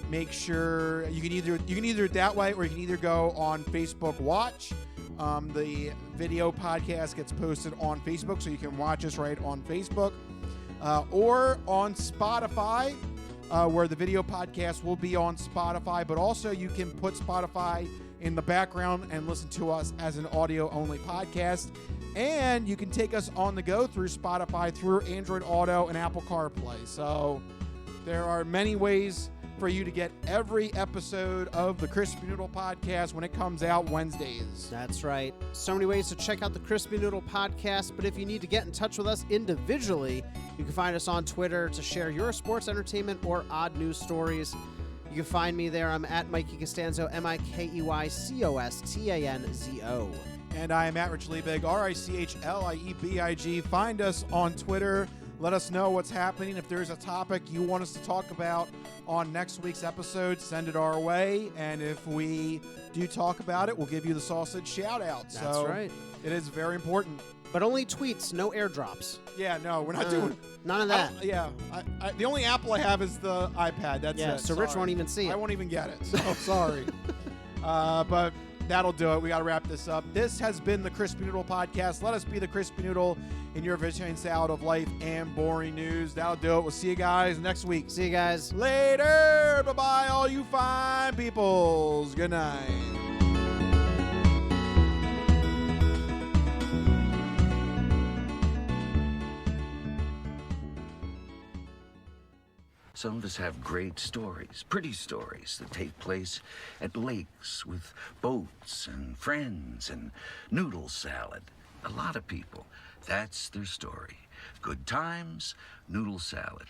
Make sure you can either do it that way, or you can either go on Facebook Watch. The video podcast gets posted on Facebook, so you can watch us right on Facebook, or on Spotify, where the video podcast will be on Spotify. But also, you can put Spotify in the background and listen to us as an audio-only podcast. And you can take us on the go through Spotify, through Android Auto and Apple CarPlay. So there are many ways for you to get every episode of the Crispy Noodle Podcast when it comes out Wednesdays. That's right. So many ways to check out the Crispy Noodle Podcast, but if you need to get in touch with us individually, you can find us on Twitter to share your sports, entertainment, or odd news stories. You can find me there. I'm at Mikey Costanzo, MikeyCostanzo. And I am at Rich Liebig, RichLiebig. Find us on Twitter. Let us know what's happening. If there's a topic you want us to talk about on next week's episode, send it our way. And if we do talk about it, we'll give you the sausage shout out. That's right. It is very important. But only tweets, no airdrops. Yeah, no, we're not doing none of that. The only Apple I have is the iPad. That's it. So Rich won't even see it. I won't even get it. So sorry. But that'll do it. We got to wrap this up. This has been the Crispy Noodle Podcast. Let us be the Crispy Noodle in your vegetarian salad of life and boring news. That'll do it. We'll see you guys next week. See you guys later. Bye-bye, all you fine peoples. Good night. Some of us have great stories, pretty stories that take place at lakes with boats and friends and noodle salad. A lot of people, that's their story. Good times, noodle salad.